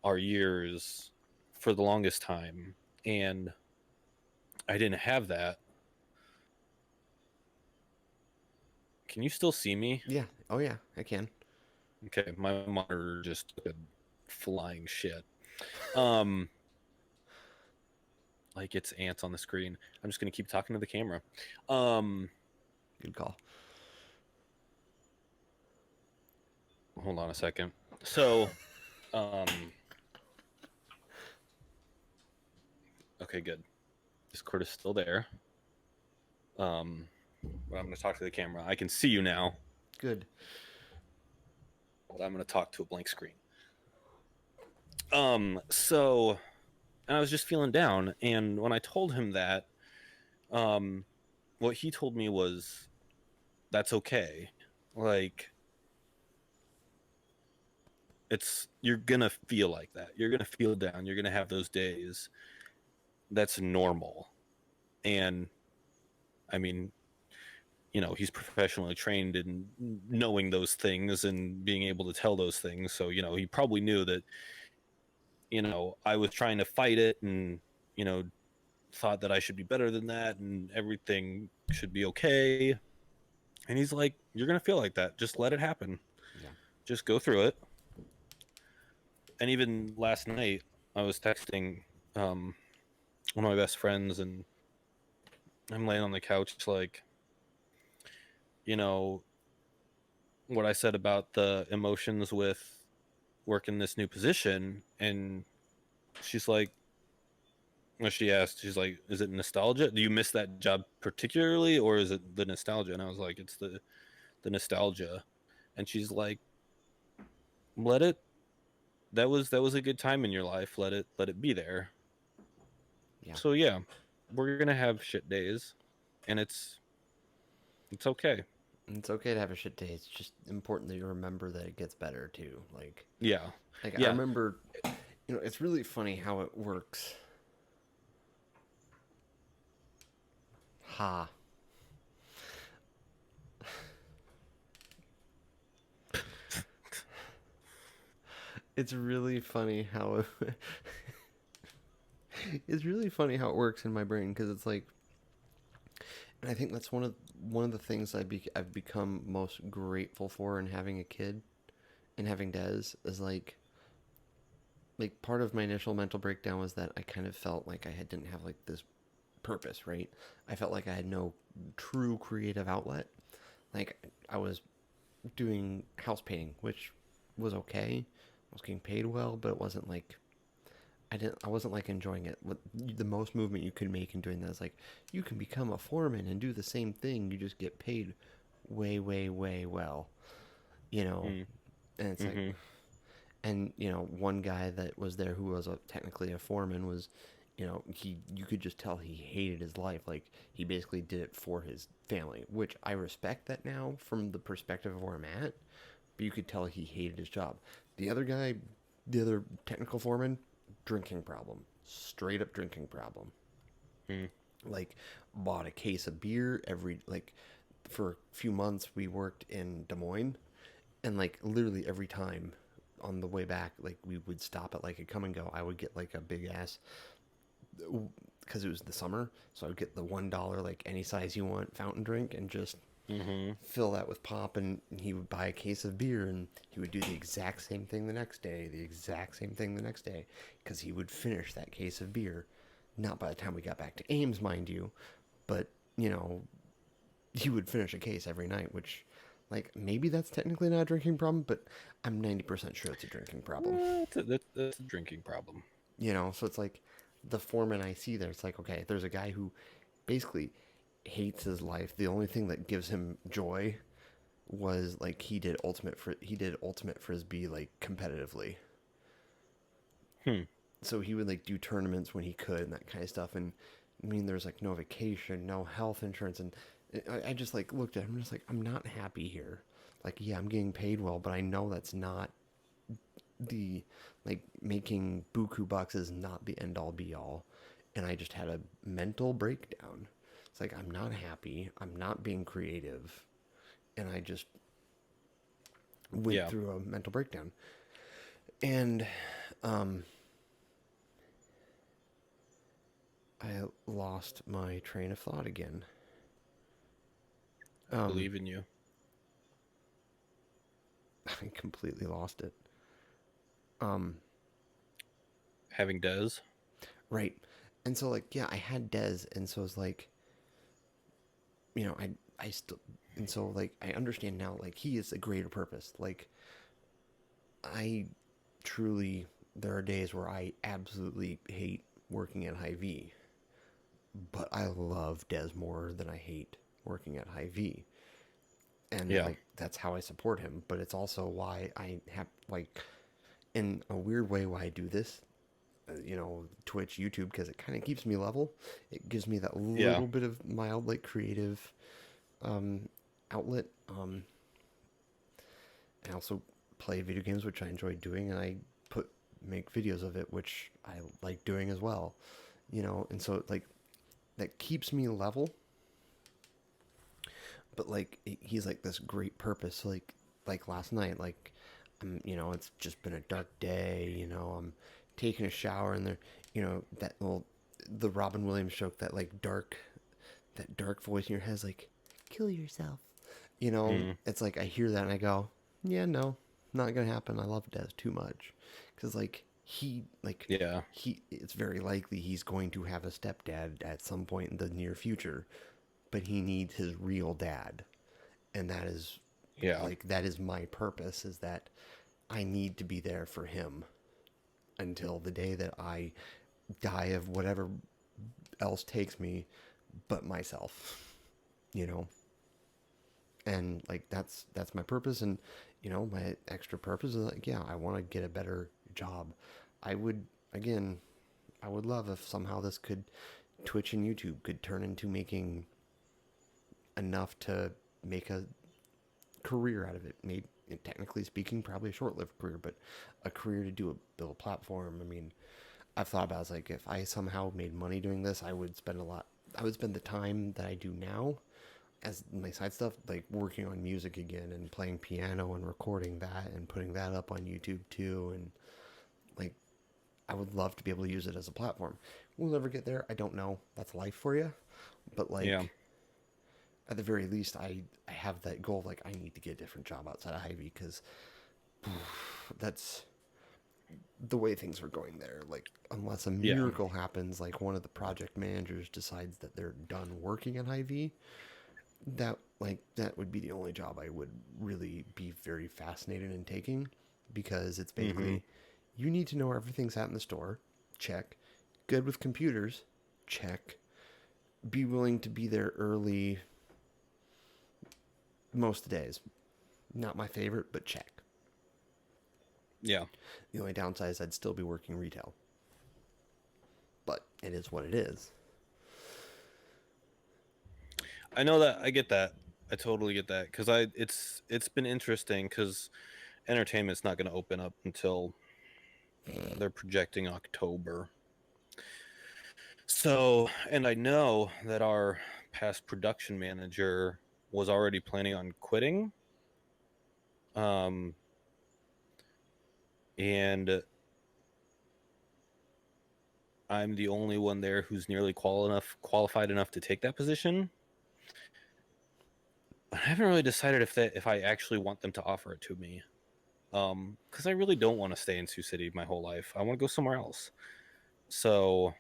our years for the longest time. And I didn't have that. Can you still see me? Yeah. Oh yeah, I can. Okay, my monitor just took a flying shit. Um, like it's ants on the screen. I'm just gonna keep talking to the camera. Um, Good call. hold on a second. So, um, okay, good. Discord is still there. Um, but I'm gonna talk to the camera. I can see you now, Good. but I'm gonna talk to a blank screen. So, and I was just feeling down, and when I told him that, um, what he told me was, "That's okay. Like, you're gonna feel like that. You're gonna feel down. You're gonna have those days. That's normal." And I mean, he's professionally trained in knowing those things and being able to tell those things. So, he probably knew that, I was trying to fight it, and, thought that I should be better than that and everything should be okay. And he's like, "You're going to feel like that. Just let it happen. Yeah. Just go through it." And even last night, I was texting one of my best friends, and I'm laying on the couch, like, you know, what I said about the emotions with working this new position. And she's like, well, she asked, she's like, "Is it nostalgia? Do you miss that job particularly, or is it the nostalgia?" And I was like, "It's the nostalgia." And she's like, "Let it. That was a good time in your life. Let it be there." Yeah. So yeah, we're gonna have shit days, and it's okay. It's okay to have a shit day. It's just important that you remember that it gets better too. Yeah, Like I yeah. remember, it's really funny how it works. Ha. It's really funny how it's really funny how it works in my brain, because it's like, and I think that's one of the things I've become most grateful for in having a kid and having Des, is like part of my initial mental breakdown was that I kind of felt like didn't have like this purpose, right? I felt like I had no true creative outlet. Like I was doing house painting, which was okay. I was getting paid well, but it wasn't like I wasn't like enjoying it. What the most movement you could make in doing that is like you can become a foreman and do the same thing. You just get paid way, way, way well, you know. Mm, And it's like, mm-hmm. and one guy that was there who was technically a foreman was you could just tell he hated his life. Like, he basically did it for his family, which I respect that now from the perspective of where I'm at. But you could tell he hated his job. The other guy, the other technical foreman, drinking problem, straight up drinking problem. Hmm. Like, bought a case of beer for a few months. We worked in Des Moines, and like literally every time on the way back, like we would stop at like a come and go. I would get like a big ass, because it was the summer, so I would get the $1 like any size you want fountain drink and just Mm-hmm. fill that with pop, and he would buy a case of beer, and he would do the exact same thing the next day, because he would finish that case of beer. Not by the time we got back to Ames, mind you, but he would finish a case every night, which, like, maybe that's technically not a drinking problem, but I'm 90% sure it's a drinking problem. That's a drinking problem. So it's like the foreman I see there, it's like, okay, there's a guy who basically hates his life. The only thing that gives him joy was like he did ultimate frisbee like competitively. Hmm. So he would like do tournaments when he could and that kind of stuff. And I mean, there's like no vacation, no health insurance, and I just like looked at him and just like, I'm not happy here. Like, yeah, I'm getting paid well, but I know that's not the, like, making buku bucks is not the end all be all. And I just had a mental breakdown. It's like, I'm not happy. I'm not being creative. And I just went through a mental breakdown. And I lost my train of thought again. I believe in you. I completely lost it. Having Des. Right. And so, like, yeah, I had Des, and so it's like, I still, and so, like, I understand now, like, he is a greater purpose. Like, I truly, there are days where I absolutely hate working at Hy-Vee, but I love Des more than I hate working at Hy-Vee. And, Yeah. like, that's how I support him, but it's also why I have, like, in a weird way, why I do this, Twitch, YouTube, because it kind of keeps me level. It gives me that little bit of mild, like, creative outlet. I also play video games, which I enjoy doing, and I make videos of it, which I like doing as well. And so, like, that keeps me level. But like, he's like this great purpose. Like last night, like, it's just been a dark day. I'm taking a shower, and the Robin Williams joke, that like that dark voice in your head is like, kill yourself. It's like I hear that and I go, yeah, no, not gonna happen. I love Des too much, because like it's very likely he's going to have a stepdad at some point in the near future, but he needs his real dad, and that is that is my purpose, is that I need to be there for him until the day that I die of whatever else takes me but myself. And like that's my purpose. And my extra purpose is like, yeah, I want to get a better job. I would love if somehow this could, Twitch and YouTube could turn into making enough to make a career out of it. Maybe, technically speaking, probably a short-lived career, but a career to build a platform. I mean, I've thought about it, it's like, if I somehow made money doing this, I would spend the time that I do now as my side stuff, like working on music again and playing piano and recording that and putting that up on YouTube too. And like, I would love to be able to use it as a platform. We'll never get there. I don't know. That's life for you. But like, at the very least, I have that goal of like, I need to get a different job outside of Hy-Vee, because that's the way things are going there. Like, unless a miracle happens, like one of the project managers decides that they're done working at Hy-Vee, that would be the only job I would really be very fascinated in taking, because it's basically, you need to know where everything's at in the store, check. Good with computers, check. Be willing to be there early most of the days. Not my favorite, but check. Yeah. The only downside is I'd still be working retail. But it is what it is. I know that. I get that. I totally get that because it's been interesting because entertainment's not going to open up until they're projecting October. So, and I know that our past production manager was already planning on quitting. Um, and I'm the only one there who's nearly qualified enough to take that position. I haven't really decided if I actually want them to offer it to me. Because I really don't want to stay in Sioux City my whole life. I want to go somewhere else. So,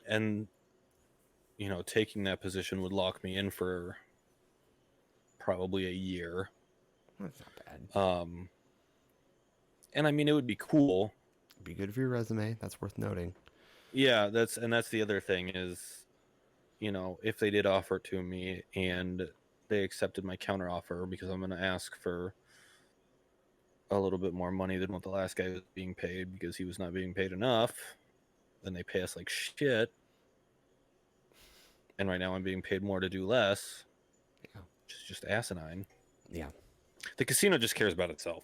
and taking that position would lock me in for probably a year. That's not bad. And I mean, it would be cool. Be good for your resume. That's worth noting. Yeah, that's the other thing is, if they did offer it to me and they accepted my counter offer because I'm going to ask for a little bit more money than what the last guy was being paid because he was not being paid enough, then they pay us like shit. And right now I'm being paid more to do less. Yeah. Which is just asinine. Yeah. The casino just cares about itself.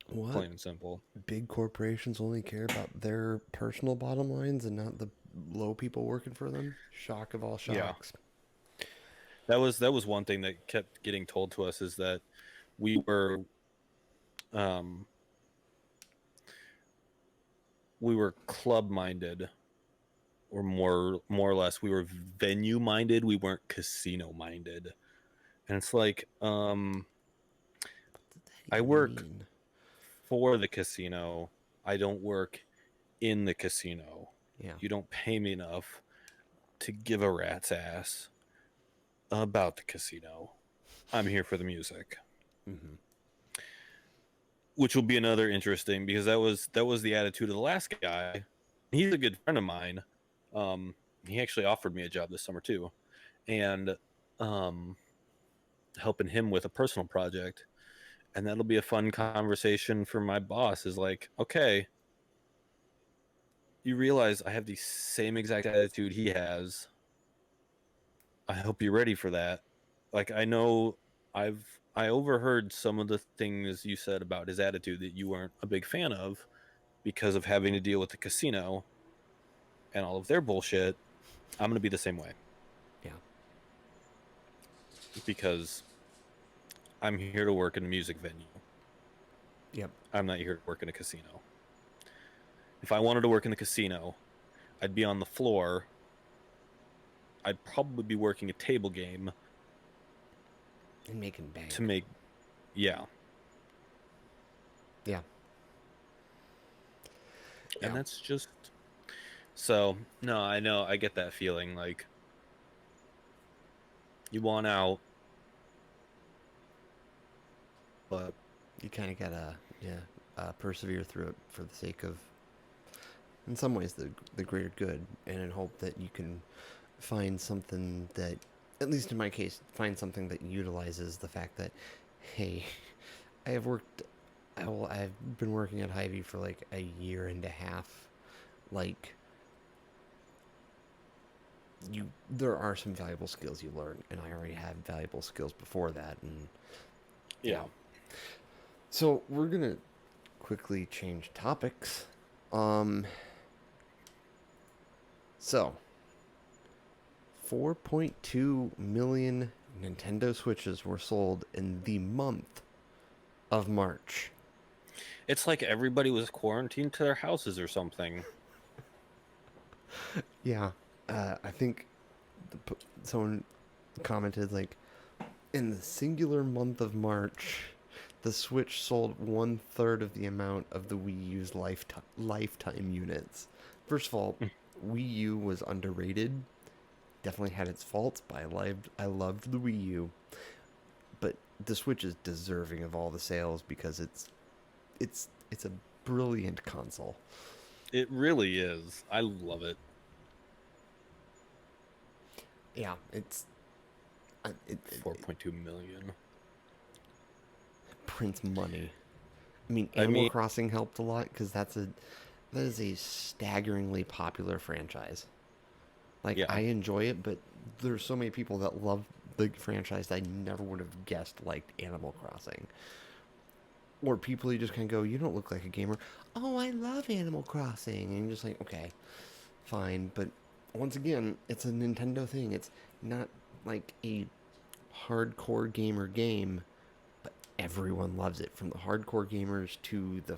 What? Plain and simple. Big corporations only care about their personal bottom lines and not the low people working for them? Shock of all shocks. Yeah. That was one thing that kept getting told to us is that we were club minded, or more or less we were venue minded, we weren't casino minded. And it's like I work for the casino, I don't work in the casino. Yeah. You don't pay me enough to give a rat's ass about the casino. I'm here for the music. Mm-hmm. Which will be another interesting, because that was the attitude of the last guy. He's a good friend of mine. He actually offered me a job this summer too, and helping him with a personal project. And that'll be a fun conversation for my boss. Is like, okay, you realize I have the same exact attitude he has. I hope you're ready for that. Like, I know I overheard some of the things you said about his attitude that you weren't a big fan of because of having to deal with the casino and all of their bullshit. I'm going to be the same way. Yeah. Because I'm here to work in a music venue. Yep. I'm not here to work in a casino. If I wanted to work in the casino, I'd be on the floor. I'd probably be working a table game. And making bank. To make, yeah. Yeah. And that's just, so, no, I know, I get that feeling, like, you want out, but you kind of gotta, persevere through it for the sake of, in some ways, the greater good, and in hope that you can find something that, at least in my case, find something that utilizes the fact that, hey, I've been working at Hy-Vee for like a year and a half. Like, there are some valuable skills you learn, and I already had valuable skills before that, and yeah. So we're gonna quickly change topics. So 4.2 million Nintendo Switches were sold in the month of March. It's like everybody was quarantined to their houses or something. Yeah, I think someone commented, like, in the singular month of March, the Switch sold 1/3 of the amount of the Wii U's lifetime units. First of all, Wii U was underrated. Definitely had its faults, but I loved the Wii U. But the Switch is deserving of all the sales because it's a brilliant console. It really is. I love it. Yeah, it's 4.2 million. prints money. I mean, Animal Crossing helped a lot because that's That is a staggeringly popular franchise. Like, Yeah. I enjoy it, but there's so many people that love the franchise that I never would have guessed liked Animal Crossing. Or people who just kind of go, you don't look like a gamer. Oh, I love Animal Crossing. And you're just like, okay, fine. But once again, it's a Nintendo thing. It's not like a hardcore gamer game, but everyone loves it. From the hardcore gamers to the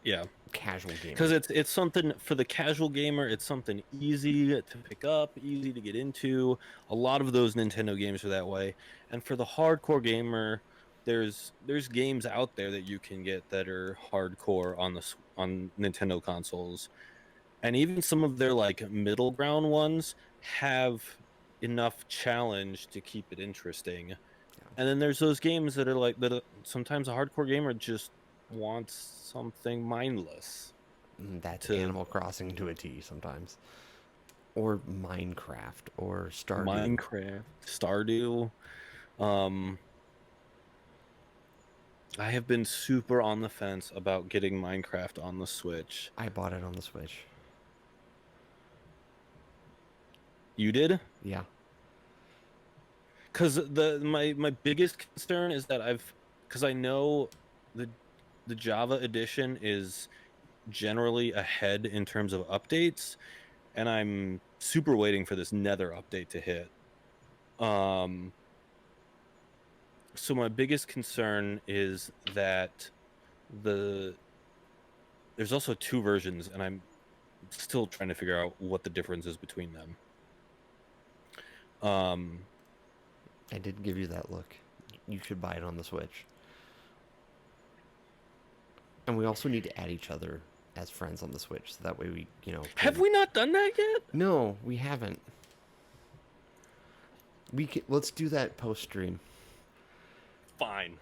Yeah. casual gamer. Because it's something for the casual gamer. It's something easy to pick up, easy to get into. A lot of those Nintendo games are that way. And for the hardcore gamer, there's games out there that you can get that are hardcore on Nintendo consoles, and even some of their like middle ground ones have enough challenge to keep it interesting. And then there's those games that are like that. Sometimes a hardcore gamer just wants something mindless That's to Animal Crossing to a T sometimes. Or Minecraft or Stardew. Minecraft, Stardew. Um, I have been super on the fence about getting Minecraft on the Switch. I bought it on the Switch. You did? Yeah. Because my biggest concern is that because I know the the Java edition is generally ahead in terms of updates, and I'm super waiting for this Nether update to hit. Um, so my biggest concern is that the there's also two versions, and I'm still trying to figure out what the difference is between them. I did give you that look. You should buy it on the Switch. And we also need to add each other as friends on the Switch, so that way we, Have we not done that yet? No, we haven't. Let's do that post stream. Fine.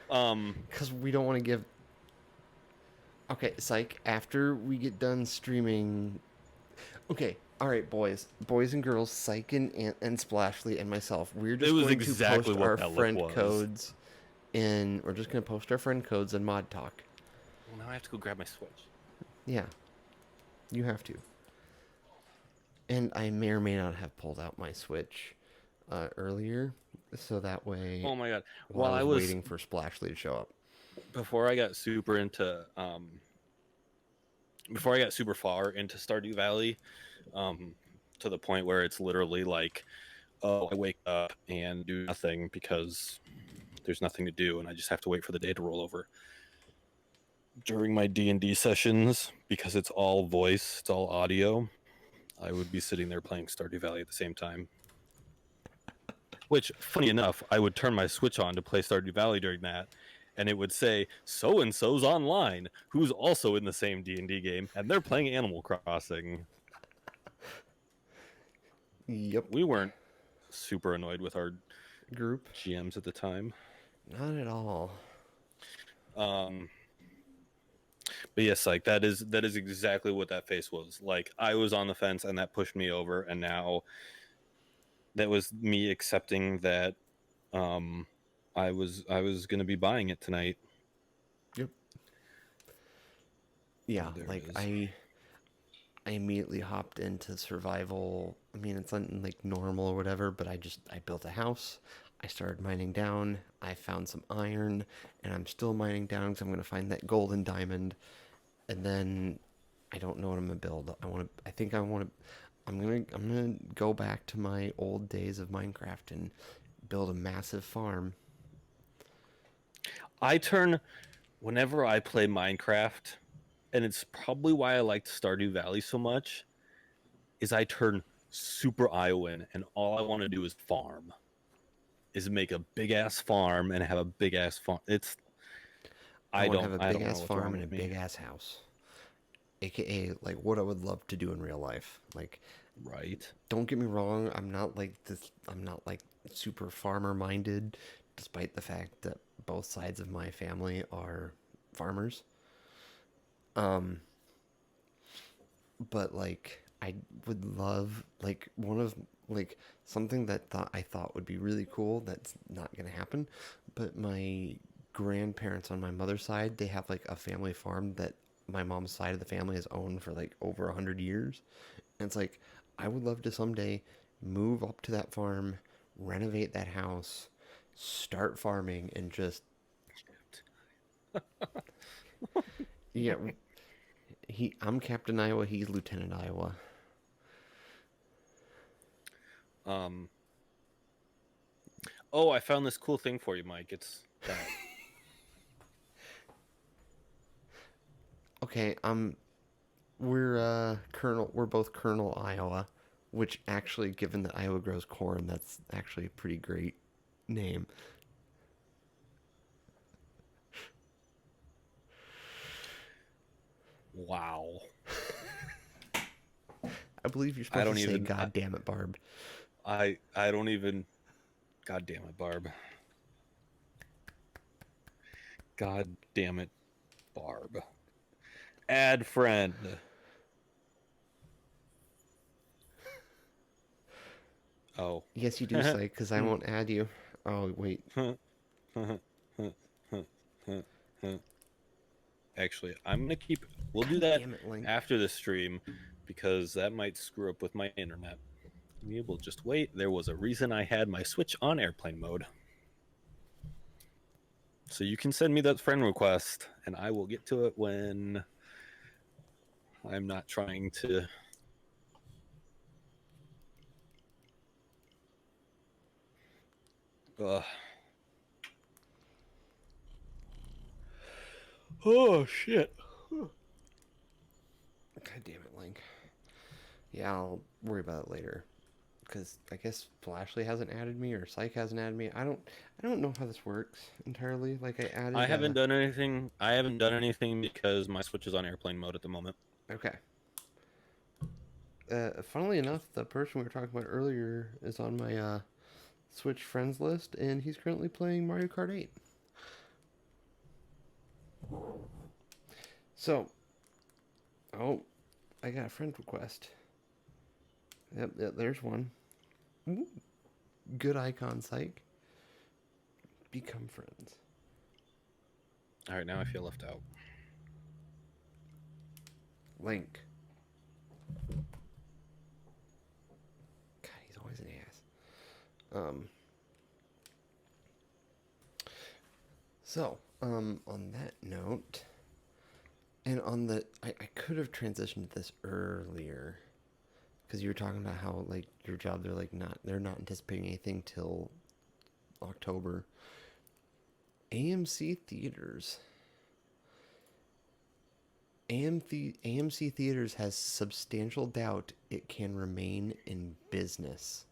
Because we don't want to give. Okay, psych. After we get done streaming. Okay, all right, boys and girls, Psych and Splashly and myself. We're just It was going exactly to post what our that look friend was. codes in. We're just going to post our friend codes in Mod Talk. Well, now I have to go grab my Switch. Yeah, you have to. And I may or may not have pulled out my Switch earlier, so that way. Oh my god! While I was waiting for Splashly to show up. Before I got super into before I got super far into Stardew Valley, to the point where it's literally like, oh, I wake up and do nothing because there's nothing to do, and I just have to wait for the day to roll over. During my D&D sessions, because it's all voice, it's all audio, I would be sitting there playing Stardew Valley at the same time. Which, funny enough, I would turn my Switch on to play Stardew Valley during that, and it would say, so-and-so's online, who's also in the same D&D game, and they're playing Animal Crossing. Yep. We weren't super annoyed with our Group? GMs at the time. Not at all. But yes, like that is exactly what that face was. Like I was on the fence and that pushed me over, and now that was me accepting that I was going to be buying it tonight. Yep. Yeah, There like it is. I immediately hopped into survival. I mean, it's not like normal or whatever, but I built a house. I started mining down. I found some iron, and I'm still mining down because I'm going to find that golden diamond. And then I don't know what I'm going to build. I'm going to go back to my old days of Minecraft and build a massive farm. Whenever I play Minecraft, and it's probably why I liked Stardew Valley so much, is I turn super Iowan, and all I want to do is farm. Is make a big ass farm and have a big ass farm. I want to have a big know ass what's farm wrong and a with me. big ass house. AKA like what I would love to do in real life. Like, Right. don't get me wrong, I'm not like super farmer minded, despite the fact that both sides of my family are farmers. But like I would love like one of like something that I thought would be really cool that's not gonna happen. But my grandparents on my mother's side, they have like a family farm that my mom's side of the family has owned for like over 100 years. And it's like, I would love to someday move up to that farm, renovate that house, start farming, and just, yeah, I'm Captain Iowa, he's Lieutenant Iowa. Um. Oh, I found this cool thing for you, Mike. It's that. Okay, we're both Colonel Iowa, which actually, given that Iowa grows corn, that's actually a pretty great name. Wow. I believe you're I supposed to don't say, even. "God damn it, Barb." I don't even. God damn it, Barb. God damn it, Barb. Add friend. Oh. Yes, you do, Psych, because I won't add you. Oh, wait. Actually, I'm gonna keep. We'll do God that damn it, Link. after the stream because that might screw up with my internet. We will just wait. There was a reason I had my Switch on airplane mode. So you can send me that friend request, and I will get to it when I'm not trying to. Uh, oh shit! God damn it, Link. Yeah, I'll worry about it later. Because I guess Flashley hasn't added me or Psych hasn't added me. I don't know how this works entirely. Like I I added haven't done anything. I haven't done anything because my Switch is on airplane mode at the moment. okay. Funnily enough, the person we were talking about earlier is on my Switch friends list, and he's currently playing Mario Kart 8. So, oh, I got a friend request. Yep, there's one. Ooh, good icon, Psych. Become friends. All right, now I feel left out. Link. God, he's always an ass. On that note, and on the, I could have transitioned this earlier, because you were talking about how like your job, they're not anticipating anything till October. AMC theaters. AMC theaters has substantial doubt it can remain in business.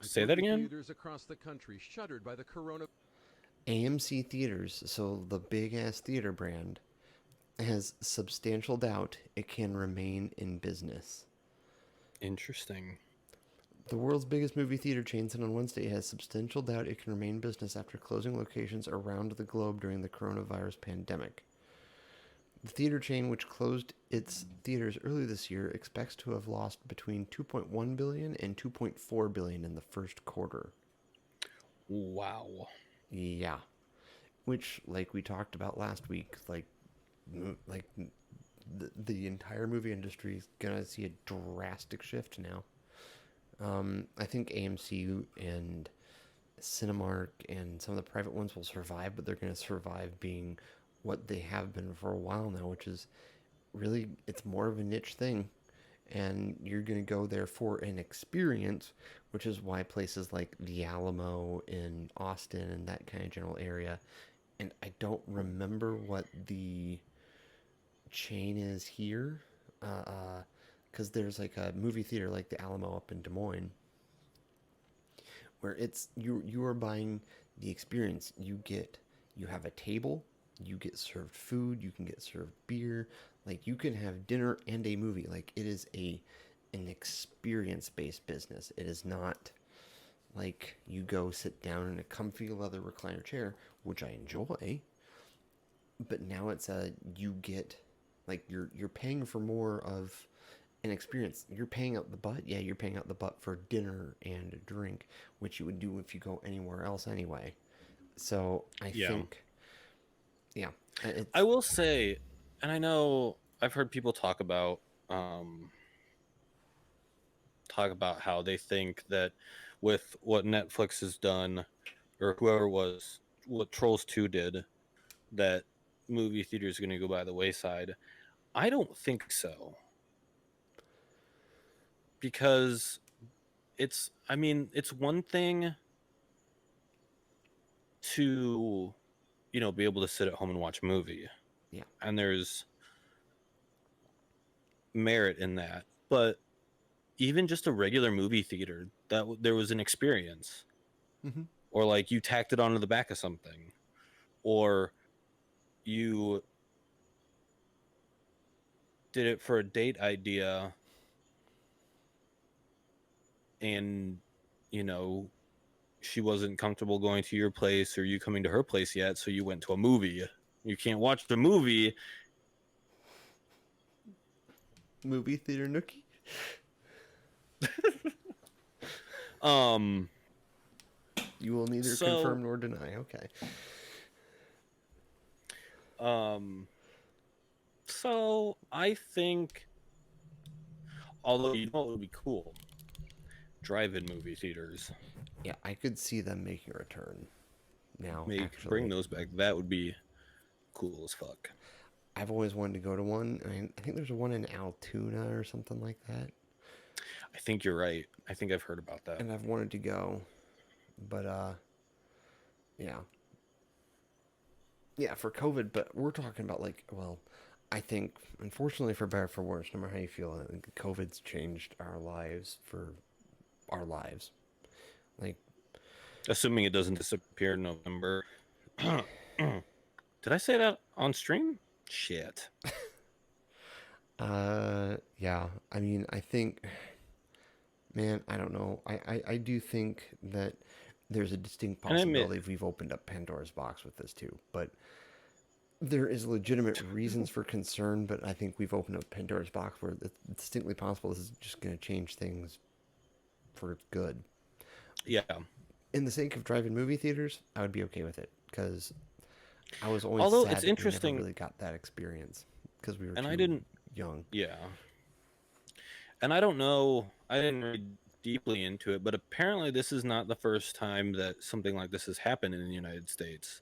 Say that again. Theaters across the country shuttered by the corona. AMC theaters, so the big ass theater brand, has substantial doubt it can remain in business. Interesting. The world's biggest movie theater chain said on Wednesday has substantial doubt it can remain in business after closing locations around the globe during the coronavirus pandemic. The theater chain, which closed its theaters earlier this year, expects to have lost between $2.1 billion and $2.4 billion in the first quarter. Wow. Yeah. Which, like we talked about last week, like the entire movie industry is gonna see a drastic shift now. I think AMC and Cinemark and some of the private ones will survive, but they're going to survive being what they have been for a while now, which is really, it's more of a niche thing. And you're going to go there for an experience, which is why places like the Alamo in Austin and that kind of general area, and I don't remember what the chain is here, because there's like a movie theater like the Alamo up in Des Moines, where it's you are buying the experience. You have a table, you get served food, you can get served beer, like you can have dinner and a movie. Like it is an experience based business. It is not like you go sit down in a comfy leather recliner chair, which I enjoy, but now it's you get, like you're paying for more of an experience. You're paying out the butt. Yeah, you're paying out the butt for dinner and a drink, which you would do if you go anywhere else anyway. So I think Yeah, it's I will say, and I know I've heard people um, talk about how they think that with what Netflix has done, or whoever it was, what Trolls 2 did, that movie theaters are going to go by the wayside. I don't think so, because I mean, it's one thing to, be able to sit at home and watch a movie, yeah, and there's merit in that, but even just a regular movie theater, there was an experience, hmm or like you tacked it onto the back of something, or you did it for a date idea, and you know she wasn't comfortable going to your place or you coming to her place yet, so you went to a movie. You can't watch the movie. movie theater nookie. um You will neither so confirm nor deny. Okay. um so I think, although you know what would be cool, drive-in movie theaters. Yeah, I could see them making a return now. Bring Actually, those back. That would be cool as fuck. I've always wanted to go to one. I think there's one in Altoona or something like that, I think you're right. I think I've heard about that. and I've wanted to go, but yeah, yeah, for COVID. But we're talking about like, well, I think unfortunately for better or for worse, no matter how you feel, I think COVID's changed our lives for our lives. Like, Assuming it doesn't disappear in November. Did I say that on stream? Shit. yeah. I mean, I think, man, I don't know. I do think that there's a distinct And I admit, possibility if we've opened up Pandora's box with this too, but there is legitimate reasons for concern. But I think we've opened up Pandora's box where it's distinctly possible this is just going to change things for good. yeah. In the sake of drive-in movie theaters, I would be okay with it because I was always Although sad it's that we never interesting, really got that experience because we were and I too didn't, young. yeah. And I don't know, I didn't read deeply into it, but apparently this is not the first time that something like this has happened in the United States.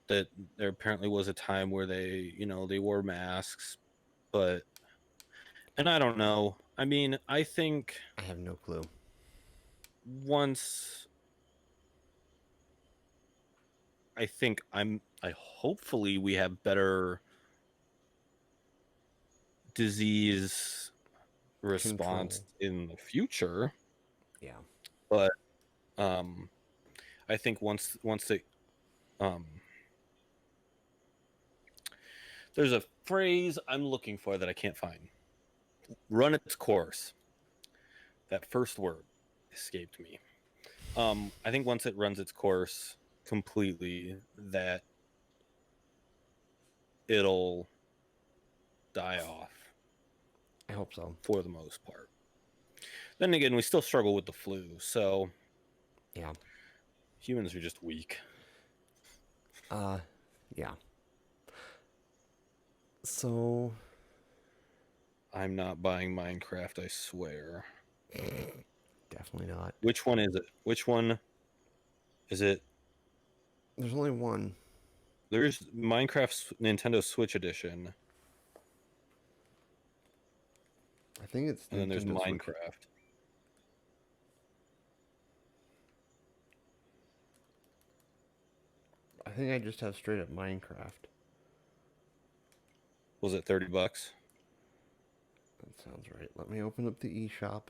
That there apparently was a time where they wore masks, but, and I don't know. I mean, I have no clue. once, I hopefully we have better disease response Control. in the future, Yeah. but um I think once it um there's a phrase I'm looking for that I can't find. Run its course. That first word escaped me. I think once it runs its course completely, that it'll die off I hope so. for the most part. Then again, we still struggle with the flu, so Yeah. humans are just weak. Yeah. So I'm not buying Minecraft, I swear. definitely not. Which one is it? Which one is it? There's only one. There's Minecraft Nintendo Switch edition, I think it's and then there's Nintendo Switch. Minecraft. I think I just have straight up Minecraft. Was it $30? That sounds right. Let me open up the eShop.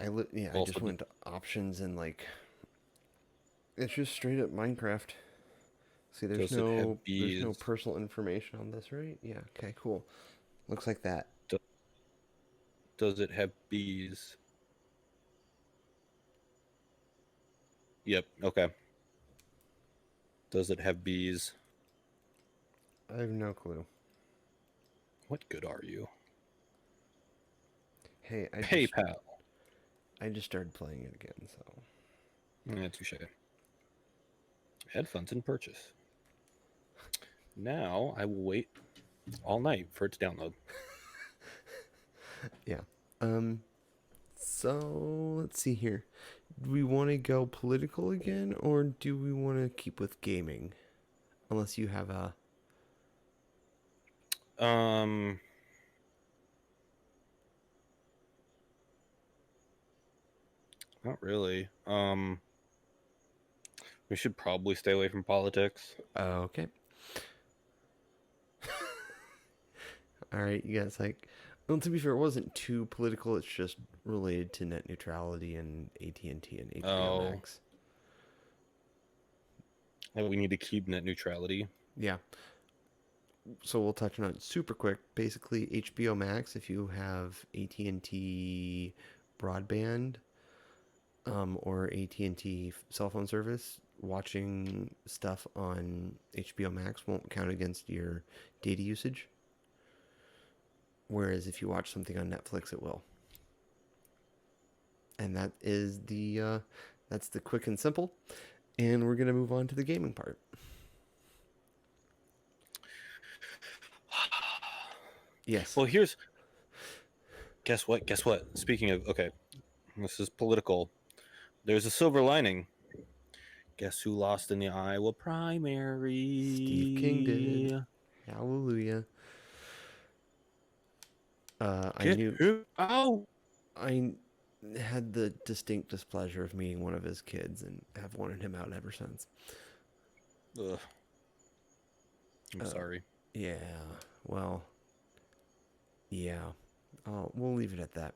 I Also, just went to options and like it's just straight up Minecraft. See, does it have there's no bees? personal information on this, right? Yeah. Okay. Cool. Looks like that. Does it have bees? Yep. Okay. Does it have bees? I have no clue. What good are you? Hey, PayPal. I just started playing it again, so Yeah, touche. Add funds and purchase. Now I will wait all night for it to download. Yeah. So let's see here. Do we want to go political again, or do we want to keep with gaming? Unless you have a. Not really. We should probably stay away from politics. Okay. All right, you guys like. Well, to be fair, it wasn't too political. It's just related to net neutrality and AT&T and HBO Max. And we need to keep net neutrality. Yeah. So we'll touch on it super quick. Basically, HBO Max, if you have AT&T broadband or AT&T cell phone service, watching stuff on HBO Max won't count against your data usage. Whereas if you watch something on Netflix, it will. And that is that's the quick and simple. And we're going to move on to the gaming part. Yes. Well, guess what? Speaking of, okay, this is political. There's a silver lining. Guess who lost in the Iowa primary? Steve King did. Hallelujah. I had the distinct displeasure of meeting one of his kids and have wanted him out ever since. Ugh. I'm sorry. Yeah. Well. Yeah. We'll leave it at that.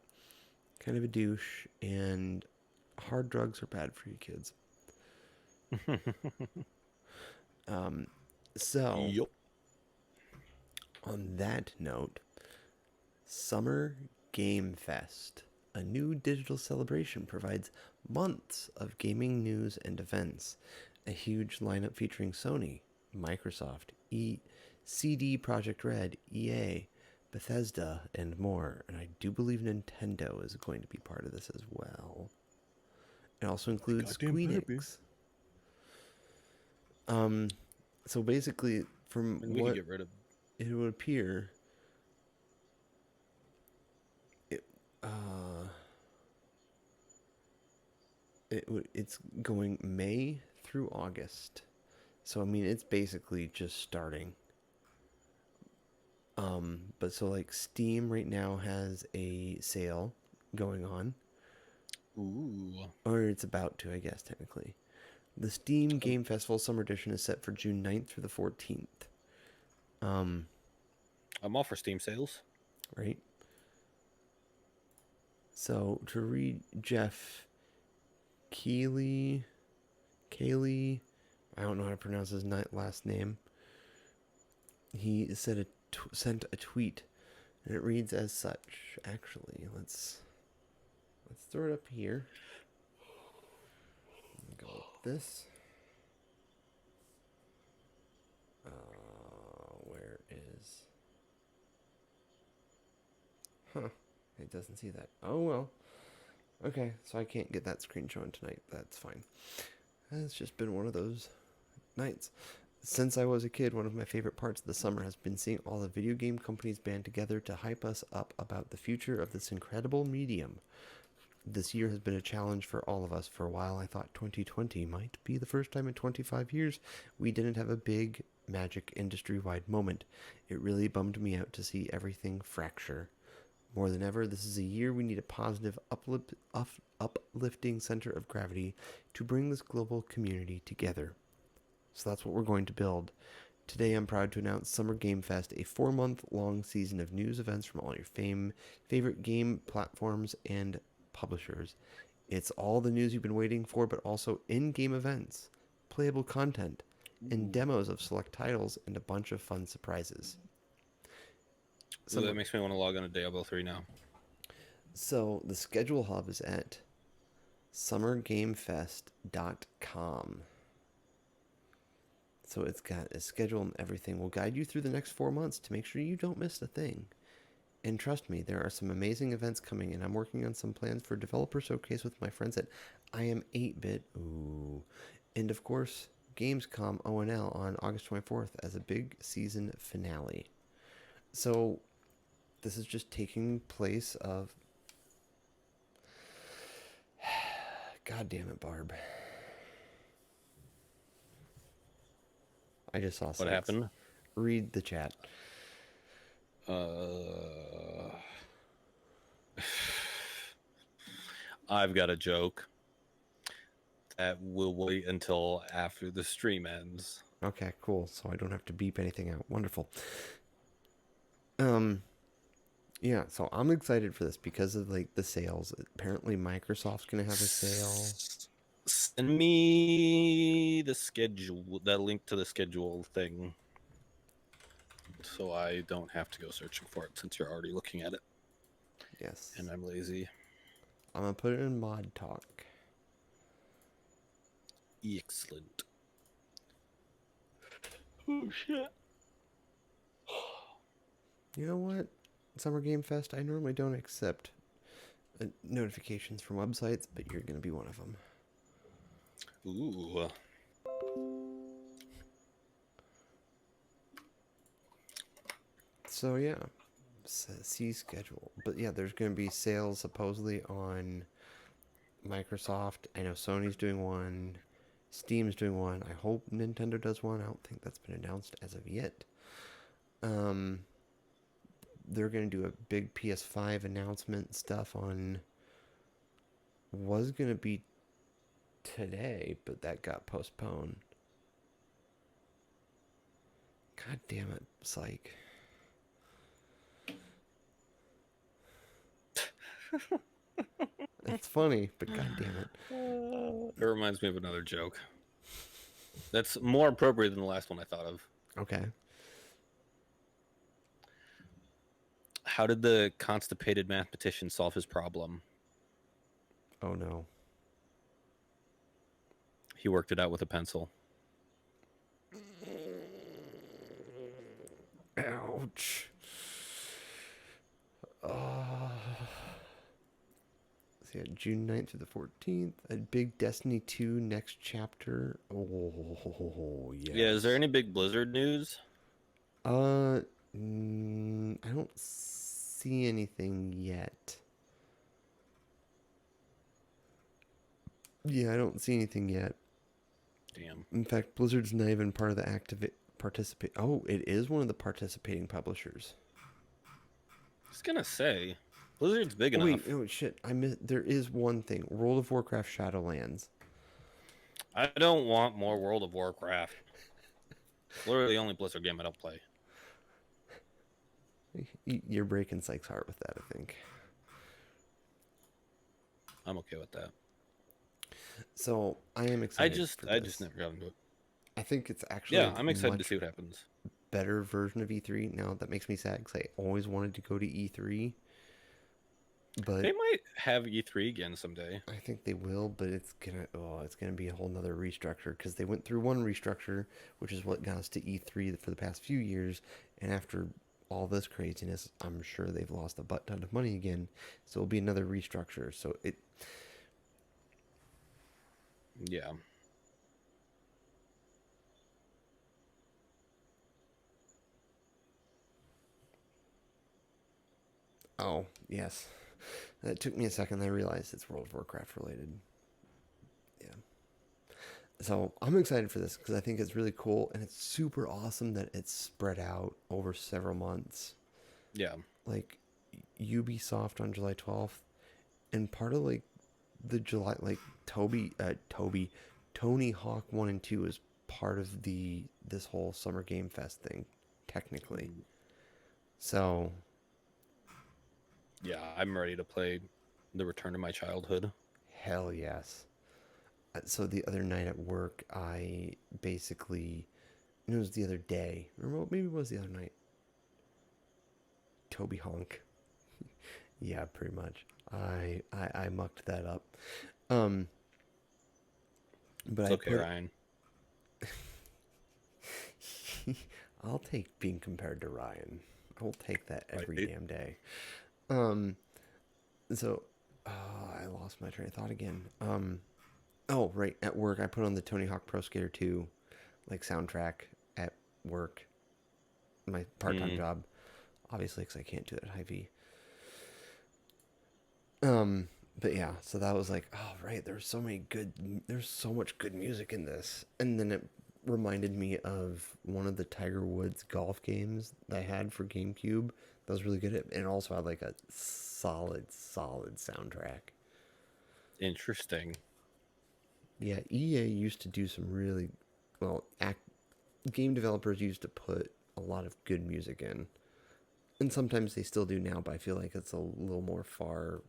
Kind of a douche, and hard drugs are bad for you kids. So, Yup. on that note, Summer Game Fest, a new digital celebration, provides months of gaming news and events. A huge lineup featuring Sony, Microsoft, CD Projekt Red, EA, Bethesda, and more. And I do believe Nintendo is going to be part of this as well. It also includes Squeenix. So basically, from And we what can get rid of. it would appear, it's going May through August. So I mean, it's basically just starting. But so like Steam right now has a sale going on. Ooh. Or it's about to, I guess, technically. The Steam Game Festival Summer Edition is set for June 9th through the 14th. I'm all for Steam sales. Right? So, to read Jeff Keighley, I don't know how to pronounce his last name. He said sent a tweet, and it reads as such. Actually, let's throw it up here. Go with this. Where is? Huh? It doesn't see that. Oh well. Okay, so I can't get that screen shown tonight. That's fine. It's just been one of those nights. Since I was a kid, one of my favorite parts of the summer has been seeing all the video game companies band together to hype us up about the future of this incredible medium. This year has been a challenge for all of us. For a while, I thought 2020 might be the first time in 25 years we didn't have a big magic industry-wide moment. It really bummed me out to see everything fracture. More than ever, this is a year we need a positive, uplifting center of gravity to bring this global community together. So that's what we're going to build. Today, I'm proud to announce Summer Game Fest, a 4-month-long season of news events from all your favorite game platforms and publishers. It's all the news you've been waiting for, but also in-game events, playable content, and demos of select titles, and a bunch of fun surprises. So that makes me want to log on to Diablo 3 now. So the schedule hub is at summergamefest.com. So it's got a schedule and everything. Will guide you through the next 4 months to make sure you don't miss a thing. And trust me, there are some amazing events coming, and I'm working on some plans for a developer showcase with my friends at I Am 8-Bit. Ooh. And of course, Gamescom ONL on August 24th as a big season finale. So this is just taking place of... God damn it, Barb. I just saw What Sykes. happened? Read the chat. I've got a joke that will wait until after the stream ends. Okay, cool. So I don't have to beep anything out. Wonderful. Yeah, so I'm excited for this because of like the sales. Apparently Microsoft's gonna have a sale. Send me the schedule, that link to the schedule thing, so I don't have to go searching for it since you're already looking at it Yes. and I'm lazy. I'm gonna put it in Mod Talk. Excellent. Oh shit. You know what? Summer Game Fest, I normally don't accept notifications from websites, but you're gonna be one of them. Ooh. So yeah, see schedule. But yeah, there's gonna be sales supposedly on Microsoft. I know Sony's doing one. Steam's doing one. I hope Nintendo does one. I don't think that's been announced as of yet. They're gonna do a big PS5 announcement stuff on... Was gonna be today, but that got postponed. God damn it, Psych. It's funny, but god damn it. It reminds me of another joke that's more appropriate than the last one I thought of. Okay. How did the constipated mathematician solve his problem? Oh no. He worked it out with a pencil. Ouch. So yeah, June 9th through the 14th. A big Destiny 2 next chapter. Oh, yeah. Yeah, is there any big Blizzard news? I don't see anything yet. Yeah, I don't see anything yet. Damn. In fact, Blizzard's not even part of the participate. Oh, it is one of the participating publishers. I was gonna say, Blizzard's big Oh, enough. wait, oh shit! There is one thing. World of Warcraft Shadowlands. I don't want more World of Warcraft. Literally the only Blizzard game I don't play. You're breaking Sykes' heart with that, I think. I'm okay with that. So I am excited. I just never got into it. I think it's actually I'm excited to see what happens. Better version of E3. Now that makes me sad because I always wanted to go to E3. But they might have E3 again someday. I think they will, but it's gonna be a whole nother restructure because they went through one restructure, which is what got us to E3 for the past few years, and after all this craziness, I'm sure they've lost a butt ton of money again, so it'll be another restructure. So Yeah. Oh yes, that took me a second. I realized it's World of Warcraft related. Yeah. So I'm excited for this because I think it's really cool and it's super awesome that it's spread out over several months. Yeah. Like Ubisoft on July 12th, and part of like the July, like Tony Hawk 1 and 2 is part of this whole Summer Game Fest thing, technically. So yeah, I'm ready to play The Return to My Childhood. Hell yes. So the other night at work, I basically, it was the other day. Remember, maybe it was the other night. Toby Honk. Yeah, pretty much. I mucked that up. But It's okay, Ryan. I'll take being compared to Ryan. I'll take that every Right. damn day. So I lost my train of thought again. Oh, right, at work I put on the Tony Hawk Pro Skater 2 like soundtrack at work, my part-time job, obviously because I can't do it at Hy-Vee. But yeah, so that was like, oh right, there's so much good music in this, and then it reminded me of one of the Tiger Woods golf games that I had for GameCube. That was really good, and it also had like a solid soundtrack. Interesting. Yeah, EA used to do some really well. Game developers used to put a lot of good music in, and sometimes they still do now. But I feel like it's a little more far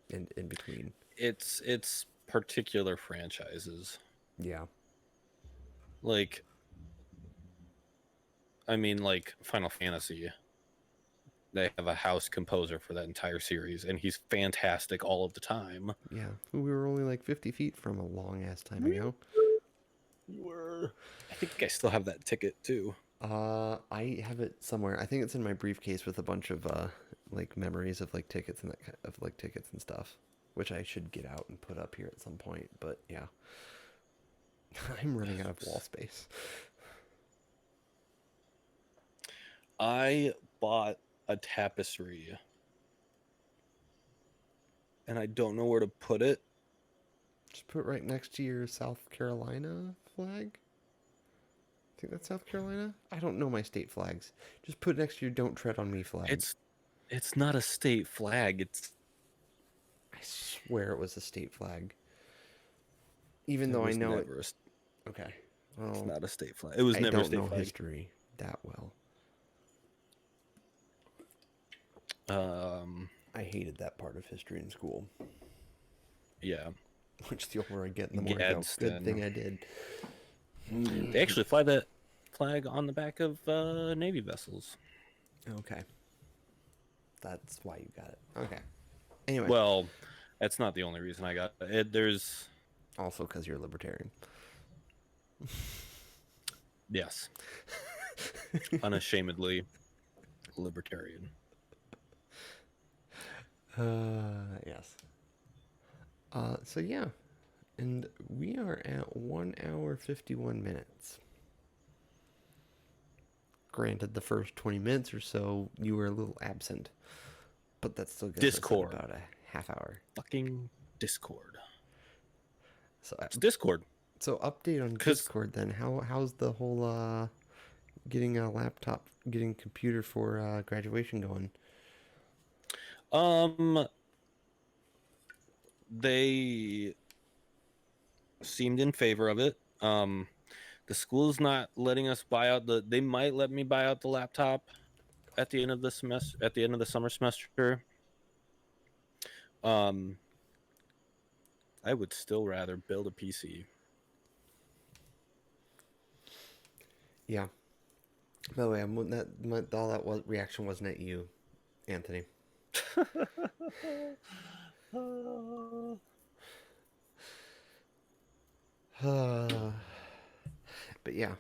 in between. It's particular franchises. Yeah. Like, I mean, like Final Fantasy. They have a house composer for that entire series, and he's fantastic all of the time. Yeah, we were only like 50 feet from a long ass time ago. You were. I think I still have that ticket too. I have it somewhere. I think it's in my briefcase with a bunch of like memories of like tickets and tickets and stuff, which I should get out and put up here at some point. But yeah, I'm running out of wall space. I bought a tapestry, and I don't know where to put it. Just put it right next to your South Carolina flag. I think that's South Carolina. I don't know my state flags. Just put it next to your "Don't Tread on Me" flag. It's not a state flag. I swear it was a state flag. Even though I know it. Okay. Well, it's not a state flag. It was never a state flag. I don't know history that well. I hated that part of history in school. Yeah. Which the older I get, the more I go, good thing I did. They actually fly that flag on the back of Navy vessels. Okay. That's why you got it. Okay. Anyway. Well, that's not the only reason I got it. There's also because you're a libertarian. Yes. Unashamedly libertarian. Yes. So yeah, and we are at 1 hour 51 minutes. Granted, the first 20 minutes or so you were a little absent, but that's still good. Discord. About a half hour. Fucking Discord. So it's Discord. So update on Discord then. How's the whole getting a laptop, getting a computer for graduation going? They seemed in favor of it. The school's not letting us buy out they might let me buy out the laptop at the end of the semester, at the end of the summer semester. I would still rather build a PC. Yeah. By the way, all that reaction wasn't at you, Anthony. But yeah.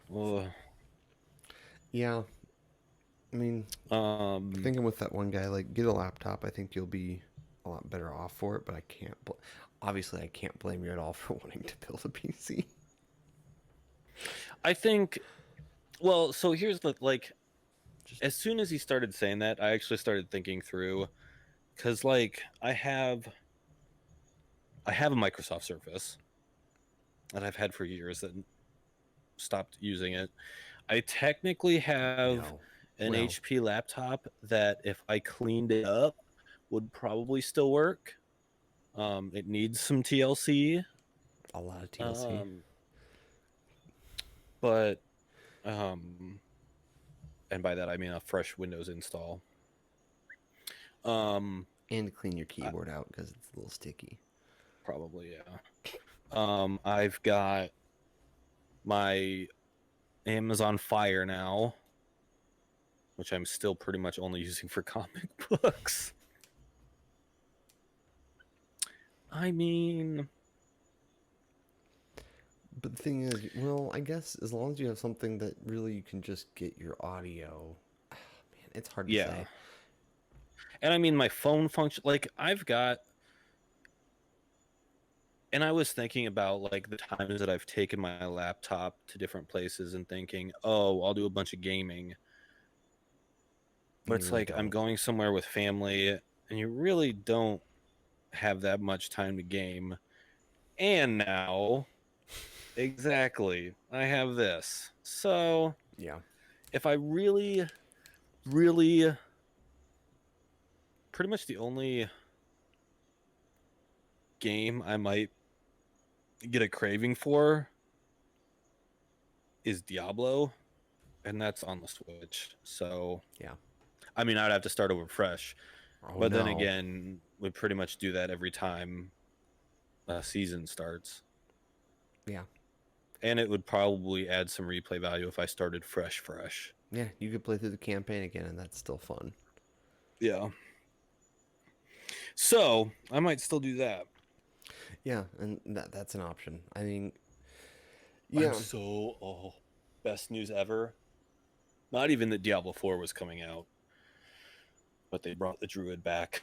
Yeah. I mean, thinking with that one guy, like, get a laptop. I think you'll be a lot better off for it. But I can't. Obviously, I can't blame you at all for wanting to build a PC. I think. Well, so here's the as soon as he started saying that, I actually started thinking through, because like I have a Microsoft Surface that I've had for years that stopped using it. I technically have an HP laptop that if I cleaned it up would probably still work. It needs some TLC. A lot of TLC. But and by that I mean a fresh Windows install. And clean your keyboard out because it's a little sticky. Probably, yeah. I've got my Amazon Fire now, which I'm still pretty much only using for comic books. I mean, but the thing is, well, I guess as long as you have something that really you can just get your audio, man, it's hard to say. And I mean, my phone function, like I've got And I was thinking about like the times that I've taken my laptop to different places and thinking, oh, I'll do a bunch of gaming. But And you it's really like I'm don't. going somewhere with family and you really don't have that much time to game. And now, exactly, I have this. So Yeah. if I really, pretty much the only game I might get a craving for is Diablo, and that's on the Switch. So, Yeah. I mean, I'd have to start over fresh. Oh But then no. again, we pretty much do that every time a season starts. Yeah. And it would probably add some replay value if I started fresh. Yeah. You could play through the campaign again, and that's still fun. Yeah. So I might still do that. Yeah, and that's an option. I mean, I'm yeah. so best news ever. Not even that Diablo 4 was coming out, but they brought the druid back.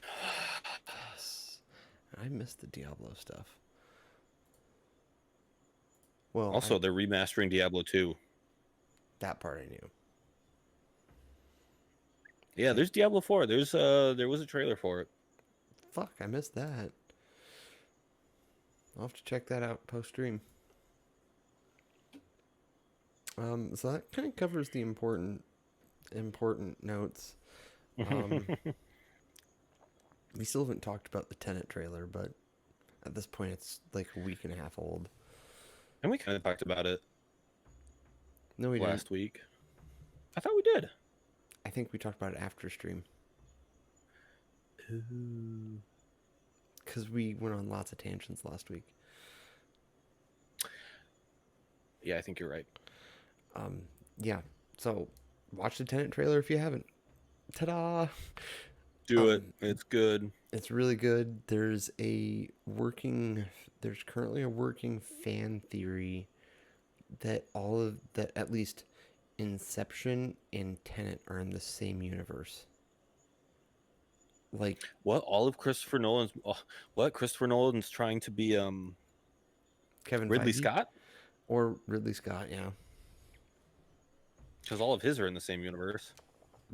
Yes. I miss the Diablo stuff. Well, Also, they're remastering Diablo 2. that part I knew. Yeah, there's Diablo 4. There was a trailer for it. Fuck, I missed that. I'll have to check that out post stream. So that kind of covers the important notes. Um, we still haven't talked about the Tenet trailer, but at this point, it's like a week and a half old. And we kind of talked about it No, we didn't. last week. I thought we did. I think we talked about it after stream Ooh. because we went on lots of tangents last week. Yeah, I think you're right. Yeah. So watch the Tenet trailer if you haven't. Ta-da! Do it. It's good. It's really good. There's currently a working fan theory that at least Inception and Tenet are in the same universe. Like What Christopher Nolan's trying to be Kevin Ridley Feige Scott? or Ridley Scott, yeah. Because all of his are in the same universe.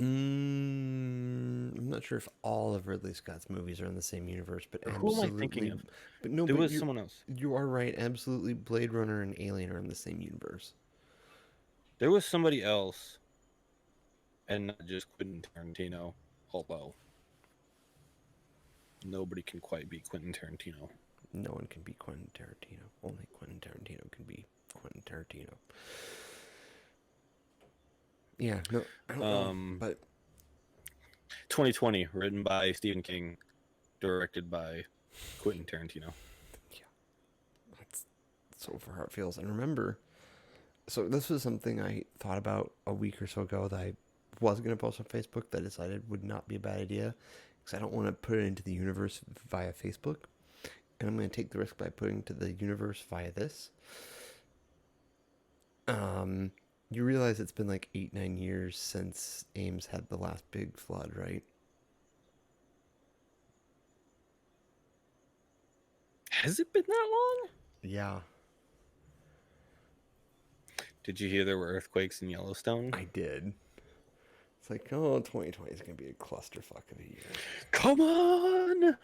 I'm not sure if all of Ridley Scott's movies are in the same universe, but Who am I absolutely. thinking of? But no, There but was someone else. you are right. Absolutely, Blade Runner and Alien are in the same universe. There was somebody else, and not just Quentin Tarantino, although nobody can quite beat Quentin Tarantino. No one can beat Quentin Tarantino. Only Quentin Tarantino can be Quentin Tarantino. Yeah, no, I don't know, but 2020, written by Stephen King, directed by Quentin Tarantino. yeah, that's so far how it feels. And remember, so this was something I thought about a week or so ago that I was going to post on Facebook that I decided would not be a bad idea because I don't want to put it into the universe via Facebook. And I'm going to take the risk by putting it to the universe via this. You realize it's been like 8-9 years since Ames had the last big flood, right? Has it been that long? Yeah, Did you hear there were earthquakes in Yellowstone? I did. It's like, oh, 2020 is going to be a clusterfuck of a year. Come on!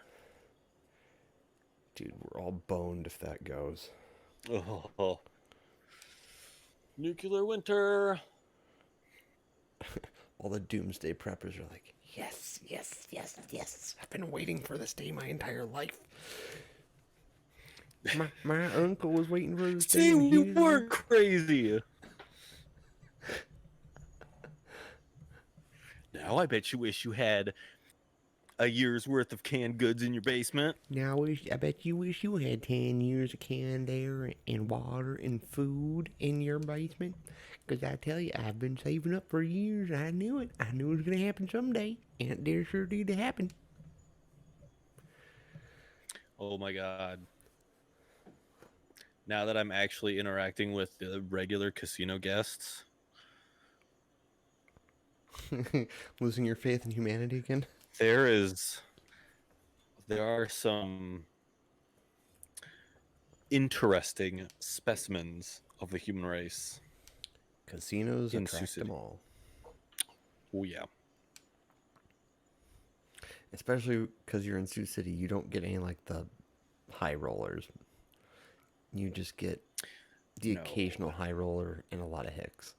Dude, we're all boned if that goes. Oh. Nuclear winter. All the doomsday preppers are like, yes, yes, yes, yes. I've been waiting for this day my entire life. My uncle was waiting for this day. See, and you he- weren't crazy. Now I bet you wish you had a year's worth of canned goods in your basement. Now I bet you wish you had 10 years of canned air and water and food in your basement. Because I tell you, I've been saving up for years. I knew it. I knew it was going to happen someday. And it dare sure did happen. Oh my god. Now that I'm actually interacting with the regular casino guests, Losing your faith in humanity again? there are some interesting specimens of the human race. Casinos In Sioux attract City. them all. Oh yeah. Especially because you're in Sioux City, you don't get any like the high rollers. You just get the No. occasional high roller and a lot of hicks.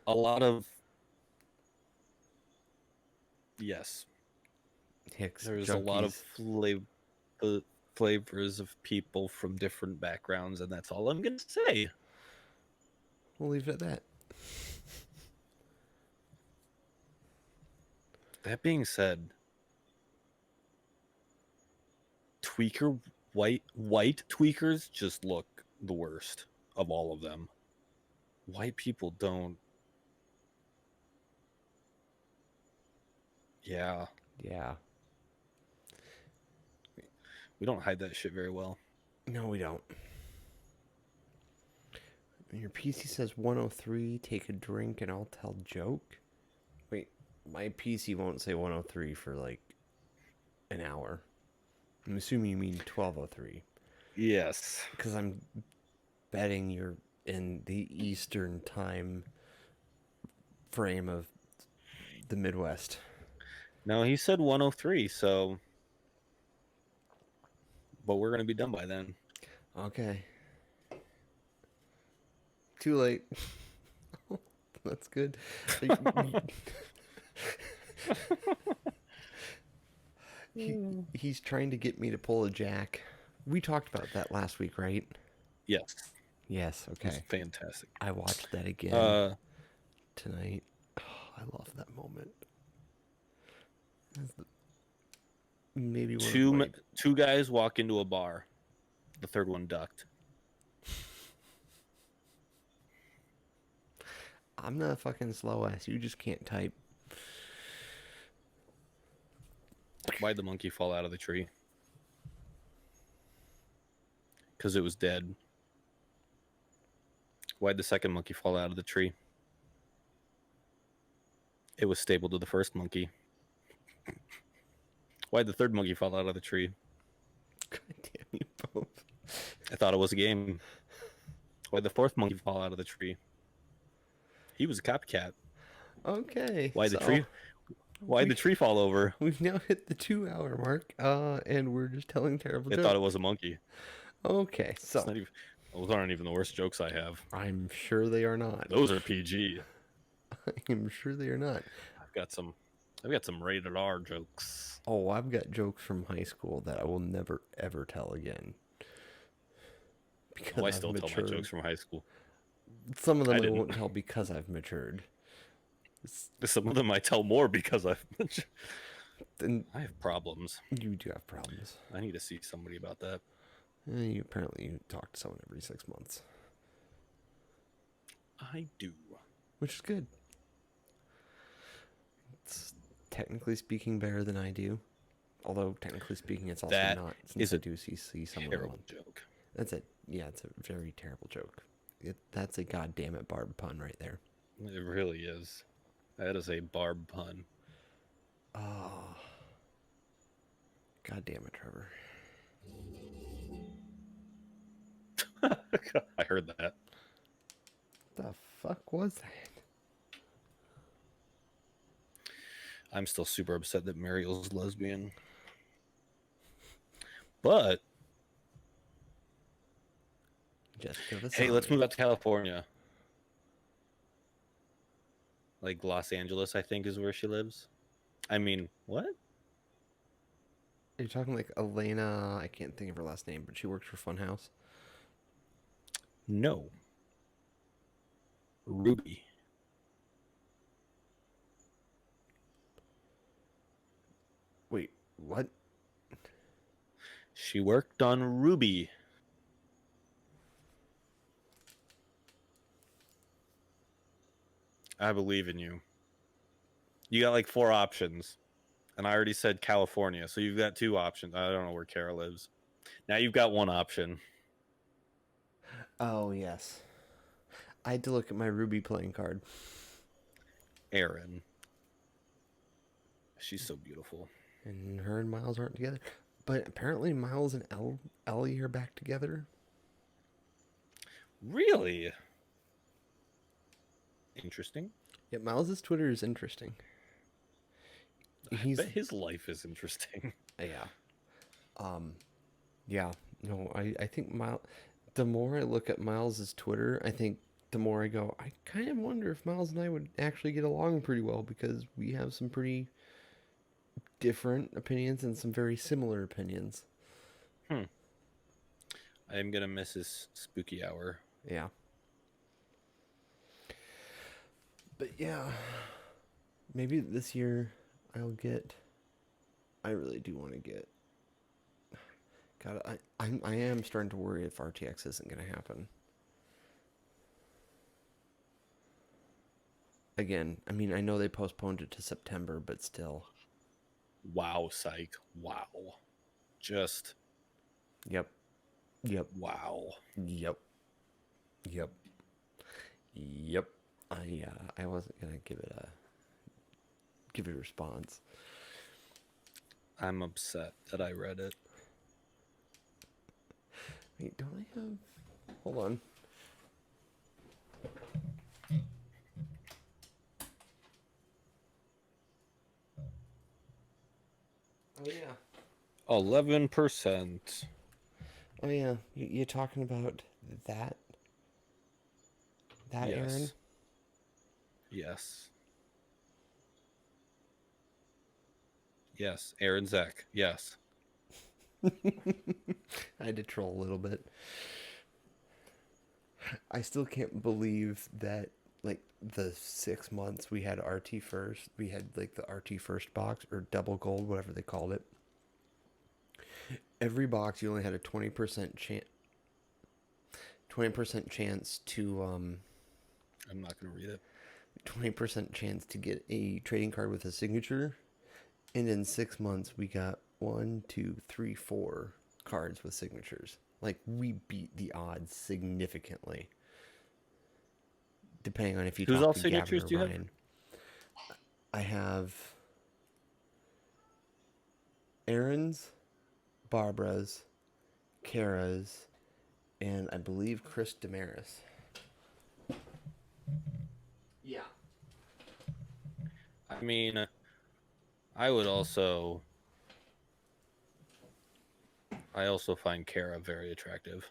A lot of yes. Hicks, There's junkies. a lot of flavors of people from different backgrounds, and that's all I'm gonna say. We'll leave it at that. That being said, white tweakers just look the worst of all of them. White people don't. Yeah, Yeah. we don't hide that shit very well. No, we don't. Your PC says 103, take a drink and I'll tell joke. Wait, my PC won't say 103 for like an hour. I'm assuming you mean 1203. Yes. Because I'm betting you're in the Eastern time frame of the Midwest. No, he said 103, so. But we're gonna be done by then. Okay. Too late. That's good. He's trying to get me to pull a jack. We talked about that last week, right? Yes. Yes, It was okay. fantastic. I watched that again tonight. Oh, I love that moment. Maybe one of two guys walk into a bar. The third one ducked. I'm not fucking slow ass. You just can't type. Why'd the monkey fall out of the tree? Because it was dead. Why'd the second monkey fall out of the tree? It was stapled to the first monkey. Why'd the third monkey fall out of the tree? God damn you both. I thought it was a game. Why'd the fourth monkey fall out of the tree? He was a copycat. Okay. Why'd so the tree fall over? We've now hit the 2-hour mark, and we're just telling terrible They jokes. thought it was a monkey. Okay, It's so not even, those aren't even the worst jokes I have. I'm sure they are not. Those are PG. I'm sure they are not. I've got some rated R jokes. Oh, I've got jokes from high school that I will never ever tell again. Because I I've still tell matured. my jokes from high school. Some of them I didn't. won't tell because I've matured. Some of them I tell more because Then I have problems. you do have problems. I need to see somebody about that. You talk to someone every 6 months, I do. which is good. It's technically speaking better than I do. Although technically speaking, it's also That not. Since is I a do see someone a Terrible month. joke. That's it. Yeah, it's a very terrible joke. That's a goddamn it Barb pun right there. It really is. That is a barb pun. Oh. God damn it, Trevor. I heard that. The fuck was that? I'm still super upset that Mariel's lesbian. But hey, let's move out to California. Like Los Angeles, I think, is where she lives. I mean, what? You're talking like Elena. I can't think of her last name, but she works for Funhouse. No. Ruby. Wait, what? She worked on Ruby. I believe in you. You got like 4 options. And I already said California, so you've got 2 options. I don't know where Kara lives. Now you've got 1 option. Oh, yes. I had to look at my Ruby playing card. Erin. She's so beautiful. And her and Miles aren't together. But apparently Miles and Ellie are back together. Really interesting. Yeah, Miles's Twitter is interesting. I bet his life is interesting. Yeah. Yeah. No, I think the more I look at Miles's Twitter, I think the more I go, I kind of wonder if Miles and I would actually get along pretty well because we have some pretty different opinions and some very similar opinions. I am gonna miss his spooky hour. Yeah. But yeah, maybe this year I really do want to get. God, I am starting to worry if RTX isn't going to happen. Again, I mean, I know they postponed it to September, but still. Wow, psych. Wow. Just Yep. wow. Yep. I wasn't gonna give it a response. I'm upset that I read it. Wait, don't I have? Hold on. Oh yeah. 11%. Oh yeah. You're talking about that? That Yes. Aaron? Yes. Yes. Aaron Zek. Yes. I had to troll a little bit. I still can't believe that, like, the 6 months we had RT first, we had like the RT first box or double gold, whatever they called it. Every box you only had a 20% chance. 20% chance to I'm not gonna read it. 20% chance to get a trading card with a signature, and in 6 months we got 1, 2, 3, 4 cards with signatures. Like, we beat the odds significantly. Depending on if you Whose talk all to signatures Gavin or do you have? Ryan. I have Aaron's, Barbara's, Kara's, and I believe Chris Damaris. Yeah. I mean, I also find Kara very attractive.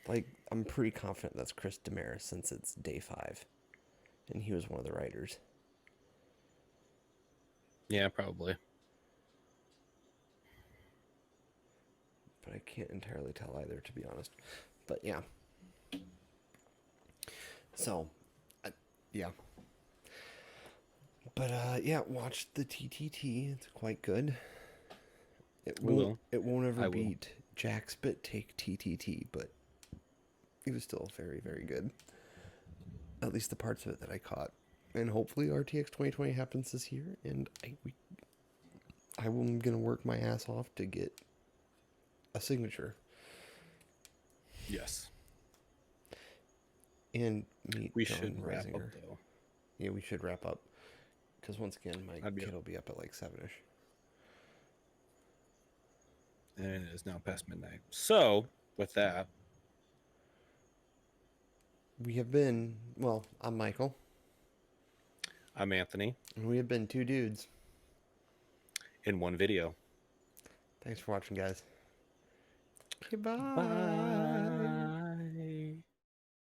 Like, I'm pretty confident that's Chris Damaris since it's day 5. And he was one of the writers. Yeah, probably. But I can't entirely tell either, to be honest. But yeah. So, yeah. But yeah, watch the TTT. It's quite good. It won't ever beat Jack's Bit Take TTT, but it was still very, very good. At least the parts of it that I caught. And hopefully RTX 2020 happens this year, and I'm gonna work my ass off to get a signature. Yes. And meet We John should wrap Reisinger. up though. Yeah, we should wrap up. Because once again, my I'd be kid up. will be up at like 7ish. And it is now past midnight. So, with that, We have been, well, I'm Michael. I'm Anthony And we have been 2 dudes. in one video. Thanks for watching, guys. Okay, bye. Bye.